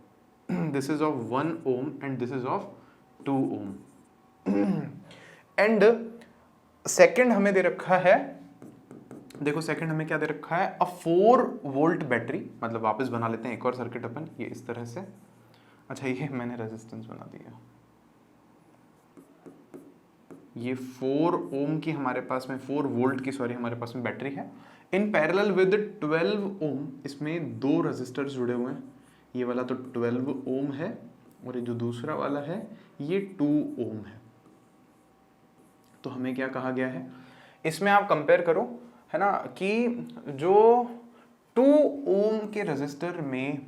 this is of 1 ohm and this is of 2 ohm. And second हमें दे रखा है, देखो सेकंड हमें क्या दे रखा है, अ 4 वोल्ट बैटरी, मतलब वापस बना लेते हैं एक और सर्किट अपन, ये इस तरह से। अच्छा ये मैंने रेजिस्टेंस बना दिया, ये 4 ओम की हमारे पास में, 4 वोल्ट की सॉरी हमारे पास में बैटरी है। इन पैरेलल विद 12 ओम, इसमें 2 रेजिस्टर्स जुड़े हुए हैं, ये वाला तो 12 ओम है और ये जो दूसरा वाला है ये 2 ओम है। तो हमें क्या कहा गया है, इसमें आप कंपेयर करो, है ना, कि जो 2 ओम के रेजिस्टर में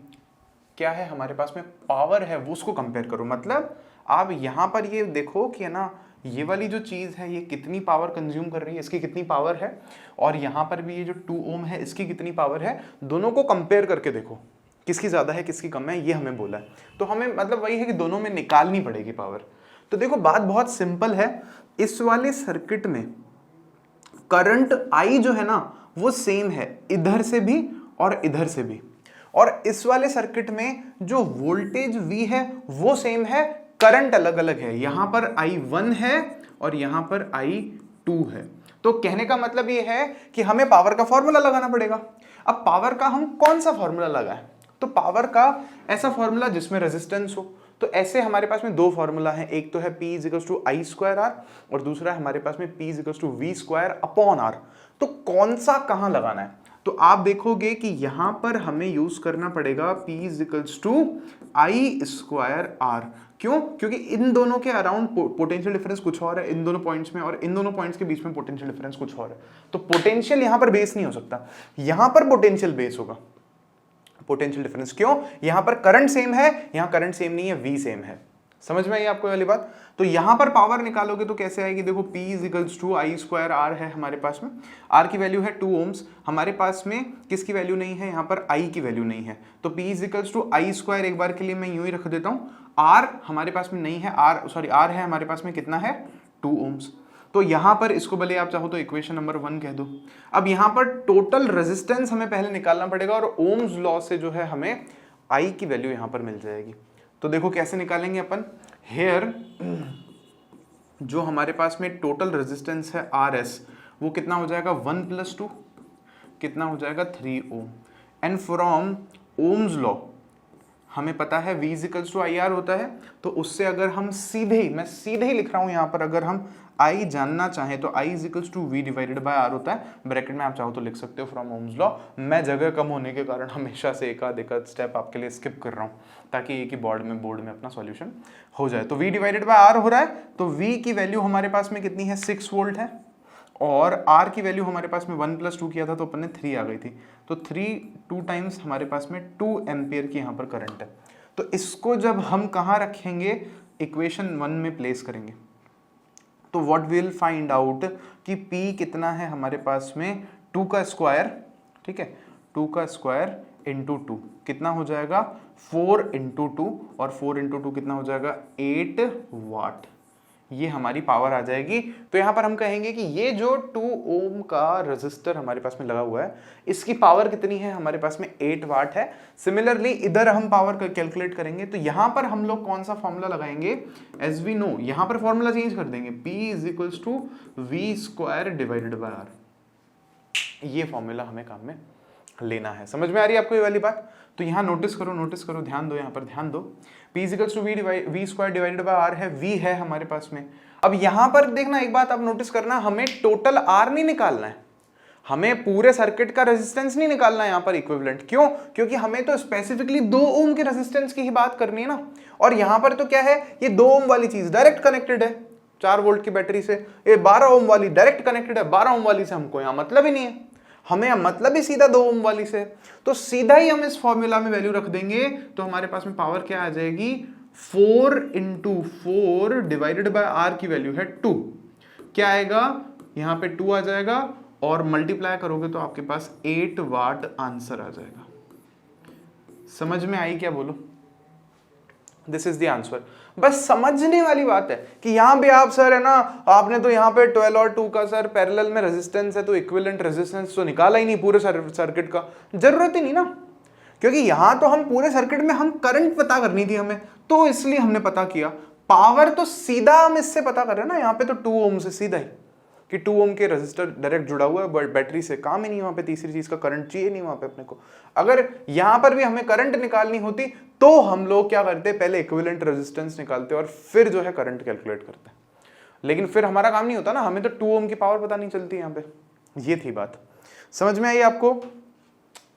क्या है हमारे पास में पावर है, वो उसको कंपेयर करो। मतलब आप यहाँ पर ये देखो कि है ना, ये वाली जो चीज़ है ये कितनी पावर कंज्यूम कर रही है, इसकी कितनी पावर है, और यहाँ पर भी ये जो 2 ओम है इसकी कितनी पावर है, दोनों को कंपेयर करके देखो किसकी ज़्यादा है किसकी कम है, ये हमें बोला है। तो हमें मतलब वही है कि दोनों में निकालनी पड़ेगी पावर। तो देखो बात बहुत सिंपल है, इस वाले सर्किट में करंट I जो है ना वो सेम है इधर से भी और इधर से भी, और इस वाले सर्किट में जो वोल्टेज V है वो सेम है, करंट अलग अलग है, यहां पर I1 है और यहां पर I2 है। तो कहने का मतलब ये है कि हमें पावर का फॉर्मूला लगाना पड़ेगा। अब पावर का हम कौन सा फॉर्मूला लगाएं, तो पावर का ऐसा फॉर्मूला जिसमें रेजिस्टेंस हो। तो ऐसे हमारे पास में 2 फॉर्मूला हैं, एक तो है P = I²R और दूसरा है हमारे पास में P = V²/R। तो कौन सा कहां लगाना है, तो आप देखोगे कि यहां पर हमें यूज करना पड़ेगा P = I²R। क्यों, क्योंकि इन दोनों के अराउंड पोटेंशियल डिफरेंस कुछ और है, इन दोनों पॉइंट्स में, और इन दोनों पॉइंट्स के बीच में पोटेंशियल डिफरेंस कुछ और है। तो पोटेंशियल यहां पर बेस नहीं हो सकता, यहां पर पोटेंशियल बेस होगा। पोटेंशियल डिफरेंस क्यों, यहां पर करंट सेम है, यहां करंट सेम नहीं है, V सेम है। समझ में आई आपको वाली बात। तो यहां पर पावर निकालोगे तो कैसे आएगी, देखो P = I²R है हमारे पास में, R की वैल्यू है 2 ओम्स, हमारे पास में किसकी वैल्यू नहीं है, यहां पर I की वैल्यू नहीं है। तो P = I², एक बार के लिए मैं यूं ही रख देता हूं, R हमारे पास में नहीं है, R है हमारे पास में, कितना है 2 ओम्स। तो यहां पर इसको भले आप चाहो तो इक्वेशन नंबर 1 कह दो। अब यहां पर टोटल रेजिस्टेंस हमें पहले निकालना पड़ेगा, और ओम्स लॉ से जो है हमें I की वैल्यू यहां पर मिल जाएगी। तो देखो कैसे निकालेंगे अपन, हेयर जो हमारे पास में टोटल रेजिस्टेंस है RS, वो कितना हो जाएगा 1 + 2, कितना हो जाएगा 3 ओम। एंड फ्रॉम ओम्स लॉ हमें पता है V = IR होता है, तो उससे अगर हम सीधे ही, मैं सीधे ही लिख रहा हूं यहां पर, अगर हम I जानना चाहें तो I = V/R होता है, ब्रैकेट में आप चाहो तो लिख सकते हो फ्रॉम ओम्स लॉ। मैं जगह कम होने के कारण हमेशा से एक आध स्टेप आपके लिए स्किप कर रहा हूं, ताकि एक ही बोर्ड में अपना सॉल्यूशन हो जाए। तो V/R हो रहा है, तो V की वैल्यू हमारे पास में कितनी है, 6 वोल्ट है, और R की वैल्यू हमारे पास में 1 + 2 किया था तो अपन ने 3 आ गई थी, तो 2 टाइम्स हमारे पास में 2 एम्पियर की यहाँ पर करंट है। तो इसको जब हम कहाँ रखेंगे, इक्वेशन 1 में प्लेस करेंगे, तो व्हाट विल फाइंड आउट कि P कितना है हमारे पास में 2 का स्क्वायर, ठीक है, 2 का स्क्वायर इंटू 2 कितना हो जाएगा 4 × 2, और 4 × 2 कितना हो जाएगा 8 वाट, ये हमारी पावर आ जाएगी। तो यहां पर हम कहेंगे कि ये जो 2 ओम का रेजिस्टर हमारे पास में लगा हुआ है, इसकी पावर कितनी है हमारे पास में 8 वाट है। सिमिलरली इधर हम पावर कैलकुलेट करेंगे, तो यहां पर हम लोग कौन सा फॉर्मूला लगाएंगे, एज वी नो यहां पर फॉर्मूला चेंज कर देंगे, P = V²/R। ये फॉर्मूला हमें काम में लेना है। समझ में आ रही है आपको ये वाली बात। तो यहां नोटिस करो, ध्यान दो, यहां पर ध्यान दो, P = V²/R है, V है हमारे पास में। अब यहां पर देखना एक बात आप नोटिस करना, हमें टोटल R नहीं निकालना है, हमें पूरे सर्किट का रेजिस्टेंस नहीं निकालना है यहां पर इक्विवेलेंट। क्यों, क्योंकि हमें तो स्पेसिफिकली 2 ओम के रेजिस्टेंस की ही बात करनी है ना, और यहां पर तो क्या है, ये 2 ओम वाली चीज डायरेक्ट कनेक्टेड है 4 वोल्ट की बैटरी से, ये 12 ओम वाली डायरेक्ट कनेक्टेड है 12 ओम वाली से, हमको यहां मतलब ही नहीं है, हमें मतलब ही सीधा 2 ओम वाली से। तो सीधा ही हम इस फॉर्मूला में वैल्यू रख देंगे, तो हमारे पास में पावर क्या आ जाएगी, 4 × 4 / R की वैल्यू है 2, क्या आएगा यहां पे 2 आ जाएगा, और मल्टीप्लाई करोगे तो आपके पास 8 वाट आंसर आ जाएगा। समझ में आई क्या, बोलो, दिस इज द आंसर। बस समझने वाली बात है कि यहां भी आप सर है ना, आपने तो यहां पे 12 और 2 का सर पैरेलल में रेजिस्टेंस है, तो इक्विवेलेंट रेजिस्टेंस तो निकाला ही नहीं पूरे सर्किट का, जरूरत ही नहीं ना, क्योंकि यहां तो हम पूरे सर्किट में हम करंट पता करनी थी हमें, तो इसलिए हमने पता किया। पावर तो सीधा हम इससे पता कर रहे हैं ना, यहाँ पे तो 2 ओम से सीधा ही, कि 2 ओम के रेजिस्टर डायरेक्ट जुड़ा हुआ है बैटरी से, काम ही नहीं वहां पे तीसरी चीज का करंट चाहिए नहीं वहां पे अपने को। अगर यहां पर भी हमें करंट निकालनी होती तो हम लोग क्या करते, पहले इक्विवेलेंट रेजिस्टेंस निकालते और फिर जो है करंट कैलकुलेट करते, लेकिन फिर हमारा काम नहीं होता ना, हमें तो 2 ओम की पावर पता नहीं चलती यहाँ पे। ये थी बात, समझ में आई आपको?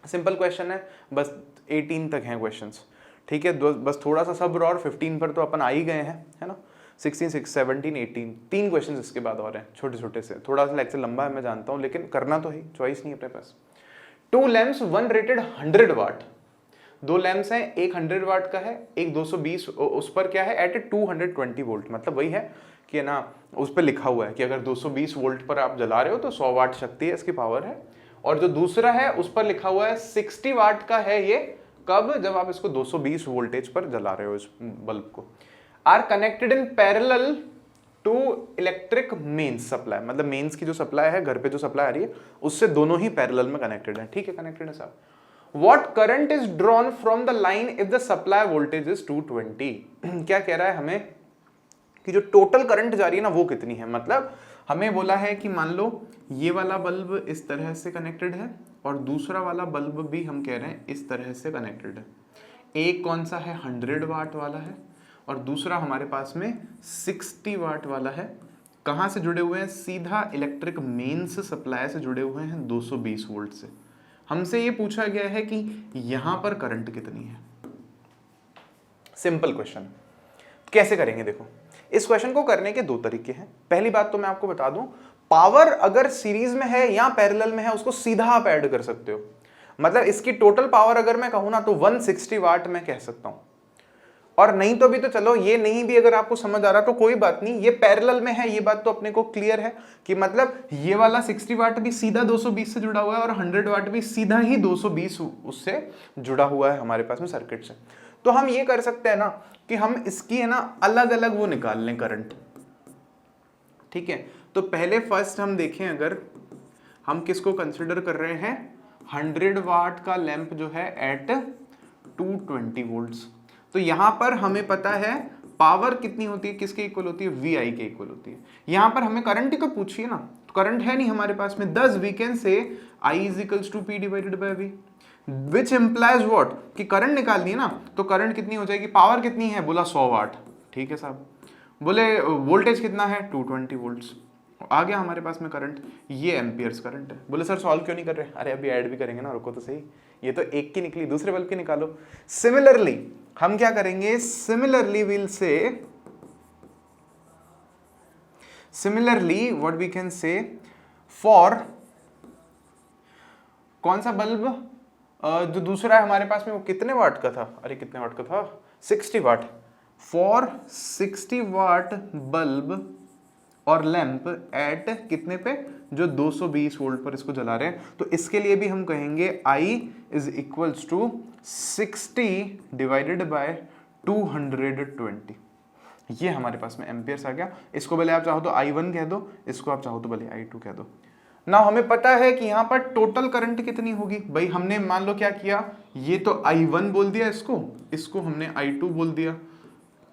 सिंपल क्वेश्चन है, बस 18 तक हैं क्वेश्चंस, ठीक है, बस थोड़ा सा सब्र, और 15 पर तो अपन आ ही गए हैं, है ना। 16, 17, 18 3 क्वेश्चंस इसके बाद और हैं छोटे छोटे से। थोड़ा सा लेक्चर लंबा है मैं जानता हूँ, लेकिन करना तो ही, चॉइस नहीं अपने पास। 2 लैम्प्स, 1 रेटेड 100 वाट। 2 लैम्प्स हैं, एक 100 वाट का है, एक 220, उस पर क्या है एट 220 वोल्ट, मतलब वही है कि ना, उस पर लिखा हुआ है कि अगर 220 वोल्ट पर आप जला रहे हो तो 100 वाट शक्ति है, इसकी पावर है। और जो दूसरा है उस पर लिखा हुआ है 60 वाट का है, ये कब, जब आप इसको 220 वोल्टेज पर जला रहे हो इस बल्ब को। Are connected in parallel to electric mains supply, मतलब मेन्स की जो सप्लाई है, घर पे जो सप्लाई आ रही है, उससे दोनों ही पैरेलल में कनेक्टेड है, ठीक है, कनेक्टेड है साहब। What current is drawn from the line if the supply voltage is 220? क्या कह रहा है हमें कि जो टोटल करंट जा रही है ना वो कितनी है, मतलब हमें बोला है कि मान लो ये वाला बल्ब इस तरह से कनेक्टेड है और दूसरा वाला बल्ब भी हम कह रहे हैं इस तरह से कनेक्टेड है। एक कौन सा है 100 वाट वाला है और दूसरा हमारे पास में 60 वाट वाला है। कहाँ से जुड़े हुए हैं, सीधा इलेक्ट्रिक मेन्स सप्लाई से जुड़े हुए हैं 220 वोल्ट से। हमसे ये पूछा गया है कि यहां पर करंट कितनी है। सिंपल क्वेश्चन, कैसे करेंगे देखो, इस क्वेश्चन को करने के 2 तरीके हैं। पहली बात तो मैं आपको बता दूं, पावर अगर सीरीज में है या पैरेलल में है उसको सीधा आप ऐड कर सकते हो, मतलब इसकी टोटल पावर अगर मैं कहूं ना तो 160 वाट मैं कह सकता हूं, और नहीं तो भी तो चलो, ये नहीं भी अगर आपको समझ आ रहा तो कोई बात नहीं, ये पैरेलल में है, ये बात तो अपने को क्लियर है कि मतलब ये वाला 60 वाट भी सीधा 220 से जुड़ा हुआ है और 100 वाट भी सीधा ही 220 उससे जुड़ा हुआ है हमारे पास में सर्किट से। तो हम ये कर सकते हैं ना कि हम इसकी है ना अलग अलग वो निकाल लें करंट, ठीक है। तो पहले फर्स्ट हम देखें, अगर हम किसको कंसिडर कर रहे हैं, 100 वाट का लैंप जो है एट 220 वोल्ट्स। तो यहां पर हमें पता है पावर कितनी होती है, किसके इक्वल होती है, वी के इक्वल होती है। यहां पर हमें करंट को पूछिए ना, तो करंट है नहीं हमारे पास में, 10 we can say I is to P divided by V, which implies what, कि करंट निकाल दी ना, तो करंट कितनी हो जाएगी, पावर कितनी है, बोला 100 वाट, ठीक है साहब। बोले वोल्टेज कितना है, 220 वोल्ट्स, आ गया हमारे पास में करंट, ये एम्पियर्स करंट है। बोले सर सॉल्व क्यों नहीं कर रहे, अरे अभी ऐड भी करेंगे ना, रुको तो सही, ये तो एक की निकली, दूसरे बल्ब की निकालो। सिमिलरली हम क्या करेंगे, similarly will say, similarly what we can say for कौन सा बल्ब, जो दूसरा है हमारे पास में वो कितने वाट का था, अरे कितने वाट का था, 60 वाट। फॉर 60 वाट बल्ब और लैंप एट कितने पे, जो 220 वोल्ट पर इसको जला रहे हैं, तो इसके लिए भी हम कहेंगे I is equals to 60 divided by 220। ये हमारे पास में एम्पियर्स आ गया। इसको भले आप चाहो तो I1 कह दो, इसको आप चाहो तो भले I2 कह दो। ना हमें पता है कि यहाँ पर टोटल करंट कितनी होगी, भाई हमने मान लो क्या किया, ये तो I1 बोल दिया, इसको हमने I2 बोल दिया,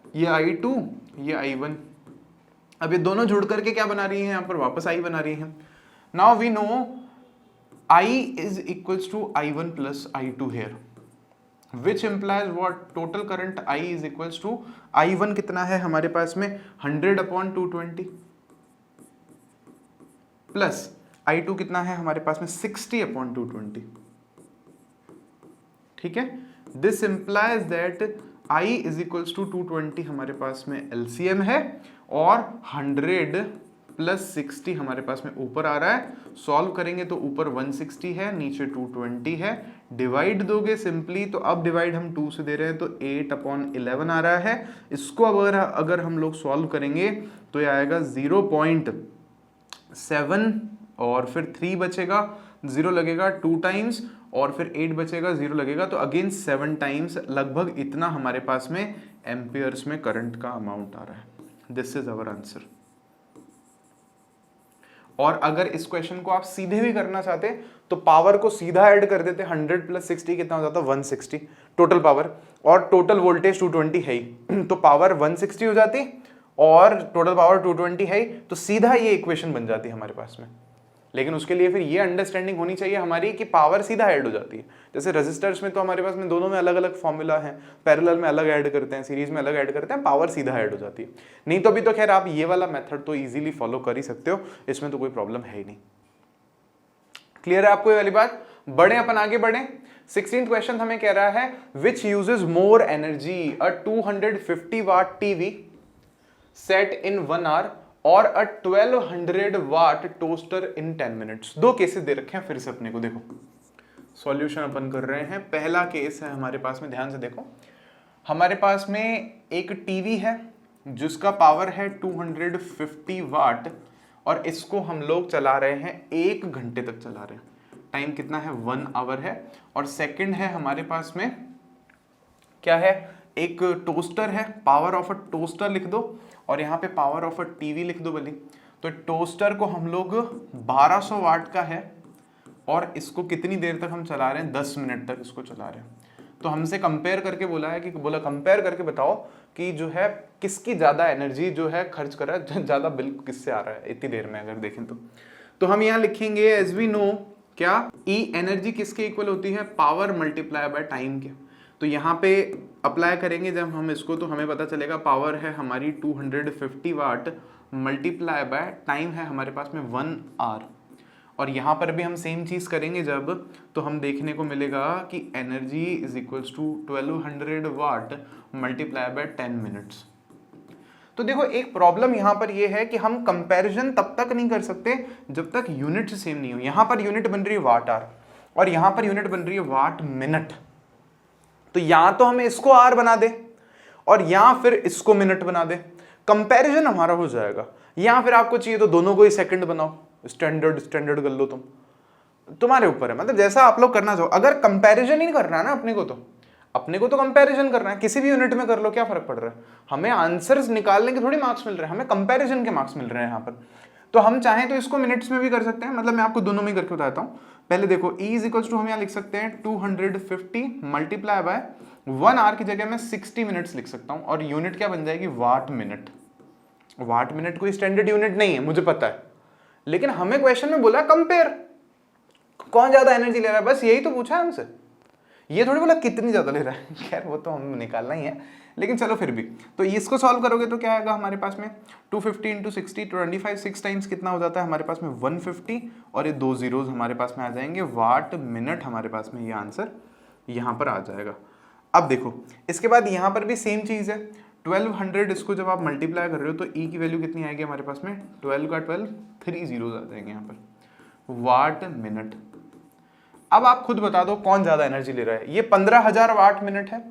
ये I2 ये I1, अब ये दोनों जुड़ करके क्या बना रही हैं, यहाँ पर वापस I बना रही हैं। Now we know I is equals to I1 plus I2 here, which implies what, total current I is equals to I1 कितना है हमारे पास में 100/220 प्लस I2 कितना है हमारे पास में 60/220, ठीक है। This implies that I is equals to 220 हमारे पास में LCM है और 100 प्लस 60 हमारे पास में ऊपर आ रहा है। सॉल्व करेंगे तो ऊपर 160 है, नीचे 220 है, डिवाइड दोगे सिंपली तो अब डिवाइड हम 2 से दे रहे हैं तो 8/11 आ रहा है। इसको अगर हम लोग सॉल्व करेंगे तो ये आएगा 0.7 और फिर 3 बचेगा, 0 लगेगा 2 टाइम्स और फिर 8 बचेगा, 0 लगेगा, तो अगेन 7 टाइम्स, लगभग इतना हमारे पास में एम्पियर्स में करंट का अमाउंट आ रहा है। This is our answer. और अगर इस क्वेश्चन को आप सीधे भी करना चाहते तो पावर को सीधा ऐड कर देते, 100 प्लस 60 कितना हो जाता, 160 टोटल पावर, और टोटल वोल्टेज 220 है ही, तो पावर 160 हो जाती और टोटल पावर 220 है ही, तो सीधा ये इक्वेशन बन जाती है हमारे पास में। लेकिन उसके लिए फिर ये अंडरस्टैंडिंग होनी चाहिए हमारी कि पावर सीधा ऐड हो जाती है। जैसे रेजिस्टर्स में तो हमारे पास में दोनों में अलग अलग फॉर्मूला है, पैरेलल में अलग ऐड करते हैं, सीरीज में अलग ऐड करते हैं, पावर सीधा ऐड हो जाती है। नहीं तो अभी तो खैर आप ये वाला मेथड तो इजीली फॉलो कर ही सकते हो, इसमें तो कोई प्रॉब्लम है ही नहीं। क्लियर है आपको ये वाली बात? बढ़े अपन आगे बढ़े। 16th क्वेश्चन हमें कह रहा है which uses more energy, a 250 watt TV set in 1 hour और a 1200 watt toaster in 10 minutes. दो केसेस दे रखे हैं फिर से अपने को, देखो सॉल्यूशन अपन कर रहे हैं। पहला केस है हमारे पास में, ध्यान से देखो, हमारे पास में एक टीवी है जिसका पावर है 250 वाट और इसको हम लोग चला रहे हैं 1 घंटे तक चला रहे हैं। टाइम कितना है, 1 आवर है। और सेकंड है हमारे पास में क्या है, एक टोस्टर है, पावर ऑफ अ टोस्टर लिख दो और यहाँ पे पावर ऑफ अ टीवी लिख दो भली। तो टोस्टर को हम लोग 1200 वाट का है और इसको कितनी देर तक हम चला रहे हैं, 10 मिनट तक इसको चला रहे हैं। तो हमसे कंपेयर करके बोला है कि बोला कंपेयर करके बताओ कि जो है किसकी ज़्यादा एनर्जी जो है खर्च कर रहा है, ज़्यादा बिल किससे आ रहा है इतनी देर में, अगर देखें तो हम यहाँ लिखेंगे एज वी नो क्या, ई एनर्जी किसके इक्वल होती है, पावर मल्टीप्लाई बाय टाइम के। तो यहाँ पे अप्लाई करेंगे जब हम इसको, तो हमें पता चलेगा पावर है हमारी 250 वाट मल्टीप्लाई बाय टाइम है हमारे पास में 1 आवर। और यहाँ पर भी हम सेम चीज़ करेंगे जब, तो हम देखने को मिलेगा कि energy is equals to 1200 watt multiply by 10 minutes. तो देखो एक प्रॉब्लम यहाँ पर ये है कि हम कंपैरिजन तब तक नहीं कर सकते जब तक यूनिट सेम नहीं हो। यहाँ पर यूनिट बन रही है वाट आवर और यहाँ पर यूनिट बन रही है वाट मिनट। तो या तो हमें इसको आर बना दे और या फिर इसको मिनट बना दे, कंपैरिजन हमारा हो जाएगा। या फिर आपको चाहिए तो दोनों को ही सेकंड बनाओ, स्टैंडर्ड कर लो, तुम्हारे ऊपर है, मतलब जैसा आप लोग करना चाहो। अगर कंपैरिजन ही करना है ना अपने को तो कंपैरिजन करना है, किसी भी यूनिट में कर लो, क्या फर्क पड़ रहा है, हमें आंसर्स निकालने के थोड़ी मार्क्स मिल रहे हैं, हमें कंपैरिजन के मार्क्स मिल रहे हैं यहाँ पर। तो हम चाहें तो इसको मिनट्स में भी कर सकते हैं, मतलब मैं आपको दोनों में करके बताता हूँ। पहले देखो E इज इक्वल्स टू हम यहाँ लिख सकते हैं 250 मल्टीप्लाई बाय 1 आवर की जगह मैं 60 मिनट्स लिख सकता हूँ और यूनिट क्या बन जाएगी, वाट मिनट। वाट मिनट कोई स्टैंडर्ड यूनिट नहीं है, मुझे पता है, लेकिन हमें क्वेश्चन में बोला कंपेयर, कौन ज्यादा एनर्जी ले रहा है, बस यही तो पूछा है हमसे। ये थोड़ी बोला कितनी ज्यादा ले रहा है, खैर वो तो हम निकालना ही है, लेकिन चलो फिर भी। तो इसको सॉल्व करोगे तो क्या आएगा हमारे पास में 250 इंटू 60 25, 6 टाइम्स कितना हो जाता है हमारे पास में 150 और ये 2 जीरोज हमारे पास में आ जाएंगे, वाट मिनट हमारे पास में ये आंसर यहाँ पर आ जाएगा। अब देखो इसके बाद यहाँ पर भी सेम चीज़ है, 1200 इसको जब आप मल्टीप्लाई कर रहे हो तो E की वैल्यू कितनी आएगी हमारे पास में, 12 का 12, 3 जीरोज आ जाएंगे यहाँ पर, वाट मिनट। अब आप खुद बता दो कौन ज्यादा एनर्जी ले रहा है, ये 15,000 वाट मिनट है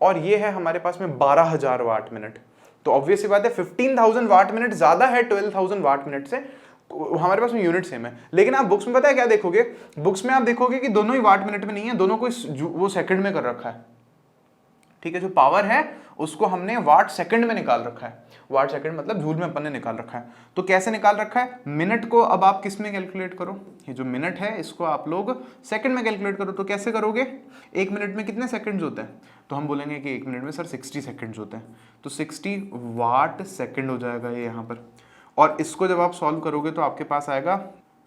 और ये है हमारे पास में 12,000 वाट मिनट। तो ऑब्वियस सी बात है 15,000 वाट मिनट ज्यादा है 12,000 वाट मिनट से, हमारे पास में यूनिट सेम है। लेकिन आप बुक्स में पता है क्या देखोगे, बुक्स में आप देखोगे कि दोनों ही वाट मिनट में नहीं है, दोनों को वो सेकंड में कर रखा है। ठीक है, जो पावर है उसको हमने वाट सेकंड में निकाल रखा है, वाट सेकंड मतलब जूल में अपन ने निकाल रखा है। तो कैसे निकाल रखा है, मिनट को अब आप किस में कैलकुलेट करो, ये जो मिनट है इसको आप लोग सेकंड में कैलकुलेट करो। तो कैसे करोगे, 1 मिनट में कितने सेकंड्स होते हैं, तो हम बोलेंगे कि 1 मिनट में सर 60 सेकंड्स होते हैं, तो 60 वाट सेकंड हो जाएगा ये यहाँ पर। और इसको जब आप सॉल्व करोगे तो आपके पास आएगा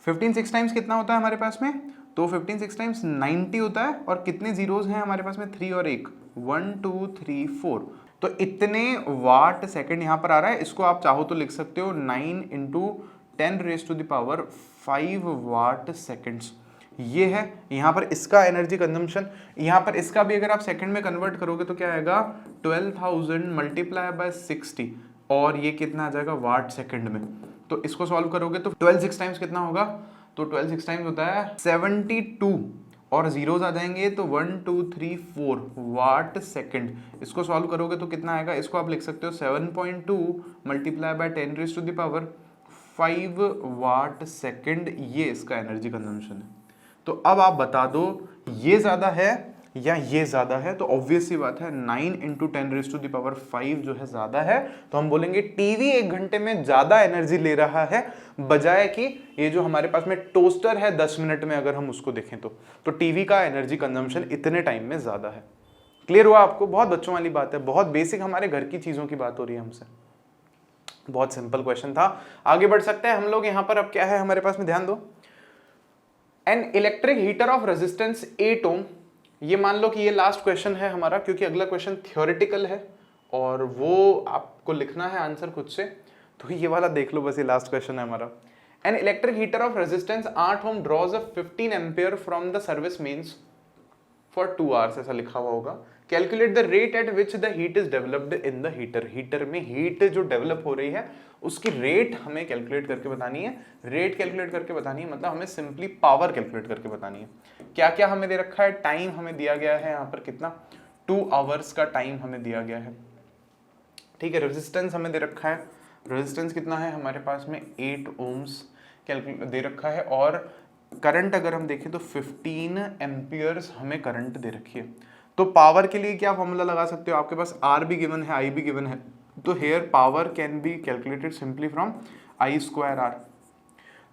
15 6 टाइम्स कितना होता है हमारे पास में, तो 15 6 टाइम्स 90 होता है। और कितने जीरोज हैं हमारे पास में, 3 और 1, 1 2 3 4, तो इतने वाट सेकंड यहाँ पर आ रहा है। इसको आप चाहो तो लिख सकते हो 9 into 10 raise to the power 5 watt seconds. ये है यहाँ पर इसका एनर्जी कंजम्पशन। यहाँ पर इसका भी अगर आप सेकंड में कन्वर्ट करोगे तो क्या आएगा, 12,000 मल्टीप्लाई बाय 60 और ये कितना आ जाएगा वाट सेकंड में। तो इसको सॉल्व करोगे तो 12 6 टाइम्स कितना होगा, तो 12 6 टाइम्स होता है 72 और जीरोज आ जाएंगे तो 1 2 3 4 वाट सेकंड। इसको सॉल्व करोगे तो कितना आएगा, इसको आप लिख सकते हो 7.2 multiply by 10 raise to the power 5 watt second, ये इसका एनर्जी कंजम्पशन है। तो अब आप बता दो ये ज्यादा है या ये ज़्यादा है, तो ऑब्वियस सी बात है 9 × 10⁵ जो है ज़्यादा है, तो हम बोलेंगे टीवी 1 घंटे में ज़्यादा एनर्जी ले रहा है बजाय कि ये जो हमारे पास में टोस्टर है 10 मिनट में अगर हम उसको देखें तो टीवी का एनर्जी कंजम्पशन इतने टाइम में ज़्यादा है। क्लियर हुआ आपको? बहुत बच्चों वाली बात है, बहुत बेसिक हमारे घर की चीज़ों की बात हो रही है हमसे। बहुत सिंपल क्वेश्चन था। आगे बढ़ सकते हैं हम लोग। यहाँ पर अब क्या है हमारे पास में, ध्यान दो। N electric heater of resistance 8 ओम, ये मान लो कि ये लास्ट क्वेश्चन है हमारा, क्योंकि अगला क्वेश्चन थियोरेटिकल है और वो आपको लिखना है आंसर खुद से, तो ये वाला देख लो बस, ये लास्ट क्वेश्चन है हमारा। An electric heater of resistance 8 ohm draws a 15 ampere from the service mains for 2 hours, ऐसा लिखा हुआ होगा। Calculate the rate at which the heat is developed in the heater, heater में हीट जो डेवलप हो रही है उसकी रेट हमें कैलकुलेट करके बतानी है। रेट कैलकुलेट करके बतानी है मतलब हमें सिंपली पावर कैलकुलेट करके बतानी है। क्या क्या हमें दे रखा है, टाइम हमें दिया गया है यहाँ पर कितना, 2 आवर्स का टाइम हमें दिया गया है, ठीक है। रेजिस्टेंस हमें दे रखा है, रेजिस्टेंस कितना है हमारे पास में 8 ओम्स कैलकुलेट दे रखा है, और करंट अगर हम देखें तो 15 एम्पियर्स हमें करंट दे रखी है। तो पावर के लिए क्या फॉर्मूला लगा सकते हो, आपके पास आर भी गिवन है, आई भी गिवन है, तो here power can be calculated simply from I² R।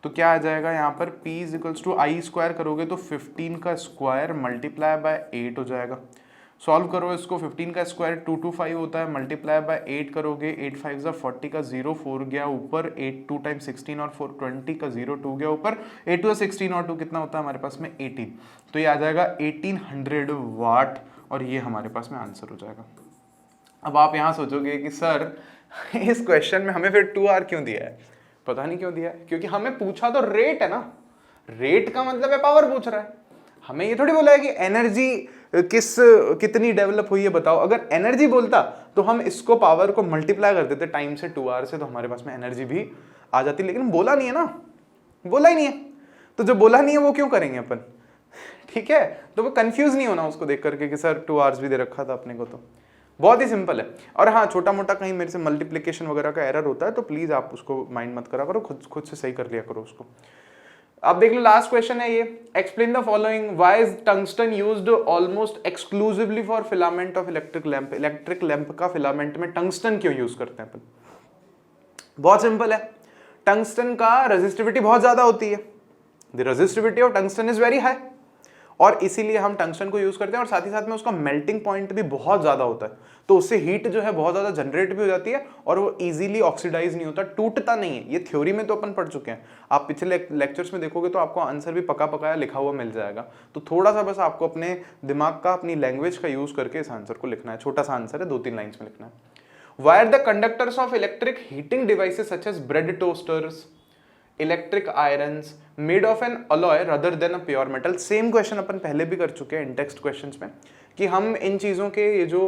तो क्या आ जाएगा यहाँ पर, P = I² करोगे तो 15 का स्क्वायर मल्टीप्लाई बाय 8 हो जाएगा। सॉल्व करो इसको, 15 का स्क्वायर 225 होता है, मल्टीप्लाई बाय 8 करोगे, 8 5 40 का 0 4 गया ऊपर, 8 2 टाइम 16 और 4 20 का 0 2 गया ऊपर, 8 2 16 और 2 कितना होता है हमारे पास में 18, तो ये आ जाएगा 1800 वाट, और ये हमारे पास में आंसर हो जाएगा। अब आप यहाँ सोचोगे कि सर इस क्वेश्चन में हमें फिर 2R क्यों दिया है, पता नहीं क्यों दिया है, क्योंकि हमें पूछा तो रेट है ना, रेट का मतलब है पावर पूछ रहा है, हमें ये थोड़ी बोला है कि एनर्जी कितनी डेवलप हुई है बताओ। अगर एनर्जी बोलता तो हम इसको पावर को मल्टीप्लाई कर देते टाइम से 2R से, तो हमारे पास में एनर्जी भी आ जाती, लेकिन बोला नहीं है ना, बोला ही नहीं है, तो जो बोला नहीं है वो क्यों करेंगे अपन, ठीक है। तो वो कंफ्यूज नहीं होना उसको देख करके कि सर 2 आवर्स भी दे रखा था अपने को, तो बहुत ही सिंपल है। और हाँ, छोटा मोटा कहीं मेरे से मल्टीप्लिकेशन वगैरह का एरर होता है तो प्लीज आप उसको माइंड मत करा करो, खुद से सही कर लिया करो उसको। अब देख लो लास्ट क्वेश्चन है ये, explain the following, why is tungsten used almost exclusively for filament of electric lamp, electric lamp का फिलामेंट में टंगस्टन क्यों यूज करते हैं अपन। बहुत सिंपल है, टंगस्टन का रेजिस्टिविटी बहुत ज्यादा होती है, the resistivity of tungsten is very high, और इसीलिए हम टंगस्टन को यूज करते हैं, और साथ ही साथ में उसका मेल्टिंग पॉइंट भी बहुत ज्यादा होता है, तो उससे हीट जो है बहुत ज्यादा जनरेट भी हो जाती है, और वो इजीली ऑक्सीडाइज नहीं होता, टूटता नहीं है। ये थ्योरी में तो अपन पढ़ चुके हैं, आप पिछले लेक्चर्स में देखोगे तो आपको आंसर भी पका पकाया लिखा हुआ मिल जाएगा। तो थोड़ा सा बस आपको अपने दिमाग का, अपनी लैंग्वेज का यूज करके इस आंसर को लिखना है, छोटा सा आंसर है, 2-3 लाइन्स में लिखना है। Why are the conductors of electric heating devices such as bread toasters, electric irons made of an alloy rather than a pure metal. Same question अपन पहले भी कर चुके हैं इन टेक्स्ट क्वेश्चंस में, कि हम इन चीज़ों के ये जो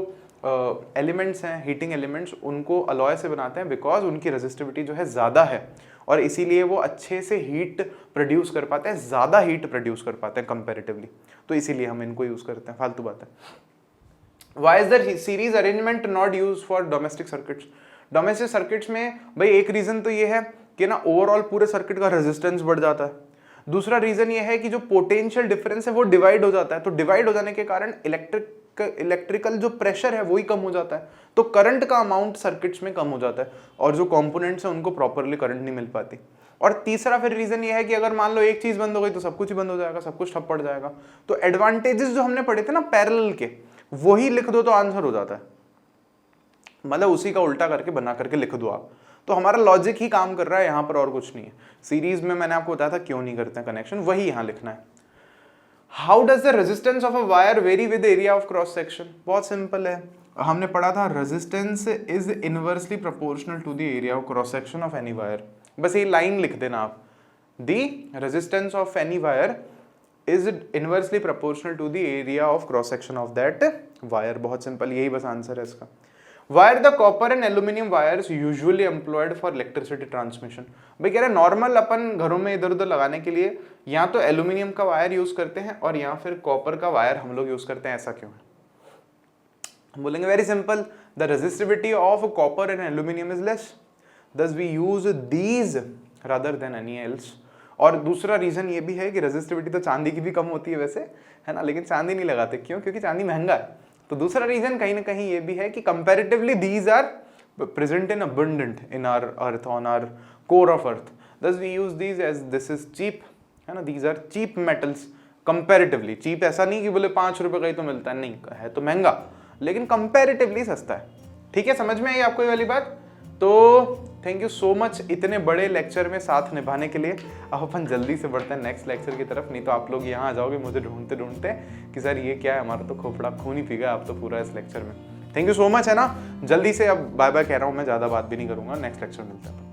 एलिमेंट्स हैं, हीटिंग एलिमेंट्स, उनको अलॉय से बनाते हैं बिकॉज उनकी रेजिस्टिविटी जो है ज़्यादा है, और इसीलिए वो अच्छे से हीट प्रोड्यूस कर पाते हैं, ज़्यादा हीट प्रोड्यूस कर पाते हैं कंपेरेटिवली, तो इसीलिए हम इनको यूज़ करते हैं, फालतू बात है। Why is the series arrangement not used for domestic circuits? Domestic circuits में भाई एक रीजन तो ये है कि ना ओवरऑल पूरे सर्किट का रेजिस्टेंस बढ़ जाता है, दूसरा रीजन ये है कि जो पोटेंशियल डिफरेंस है वो डिवाइड हो जाता है, तो डिवाइड हो जाने के कारण इलेक्ट्रिकल जो प्रेशर है वही कम हो जाता है, तो करंट का अमाउंट सर्किट्स में कम हो जाता है, और जो कंपोनेंट्स हैं उनको प्रॉपरली करंट नहीं मिल पाती। और तीसरा फिर रीजन ये है कि अगर मान लो एक चीज बंद हो गई तो सब कुछ ही बंद हो जाएगा, सब कुछ ठप पड़ जाएगा। तो एडवांटेजेस जो हमने पढ़े थे ना पैरेलल के, वही लिख दो तो आंसर हो जाता है, मतलब उसी का उल्टा करके बना करके लिख दो आप, तो हमारा लॉजिक ही काम कर रहा है यहाँ पर, और कुछ नहीं है। सीरीज में मैंने आपको बताया था क्यों नहीं करते हैं कनेक्शन, वही यहाँ लिखना है। How does the resistance of a wire vary with area of cross section? बहुत सिंपल है, हमने पढ़ा था resistance is inversely proportional to the area of cross section of any wire. बस ये लाइन लिख देना आप, the resistance of any wire is inversely proportional to the area of cross section of that wire. बहुत सिंपल, यही बस आंसर है इसका। Wire the copper and aluminium wires usually employed for electricity transmission. भाई कह रहे नॉर्मल अपन घरों में इधर उधर लगाने के लिए या तो एल्यूमिनियम का वायर यूज करते हैं और या फिर कॉपर का वायर हम लोग यूज करते हैं, ऐसा क्यों है? हम बोलेंगे very simple, the resistivity of copper and aluminium is less, thus we use these rather than any else, और दूसरा रीजन ये भी है कि रेजिस्टिविटी तो चांदी की भी कम होती है वैसे, है ना, लेकिन चांदी नहीं लगाते, क्यों? क्योंकि चांदी महंगा है। तो दूसरा रीजन कहीं ना कहीं ये भी है कि comparatively these are present in abundant in our earth, on our core of earth, thus we use these as this is cheap, है ना, these are cheap metals comparatively। cheap ऐसा नहीं कि बोले 5 रुपए का ही तो मिलता है, नहीं है तो महंगा, लेकिन comparatively सस्ता है। ठीक है, समझ में आई आपको ये वाली बात? तो थैंक यू सो मच इतने बड़े लेक्चर में साथ निभाने के लिए। अब अपन जल्दी से बढ़ते हैं नेक्स्ट लेक्चर की तरफ, नहीं तो आप लोग यहाँ आ जाओगे मुझे ढूंढते ढूंढते कि सर ये क्या है, हमारा तो खोपड़ा खून ही पी गया आप तो पूरा इस लेक्चर में। थैंक यू सो मच, है ना। जल्दी से अब बाय बाय कह रहा हूँ मैं, ज़्यादा बात भी नहीं करूँगा, नेक्स्ट लेक्चर मिलता है।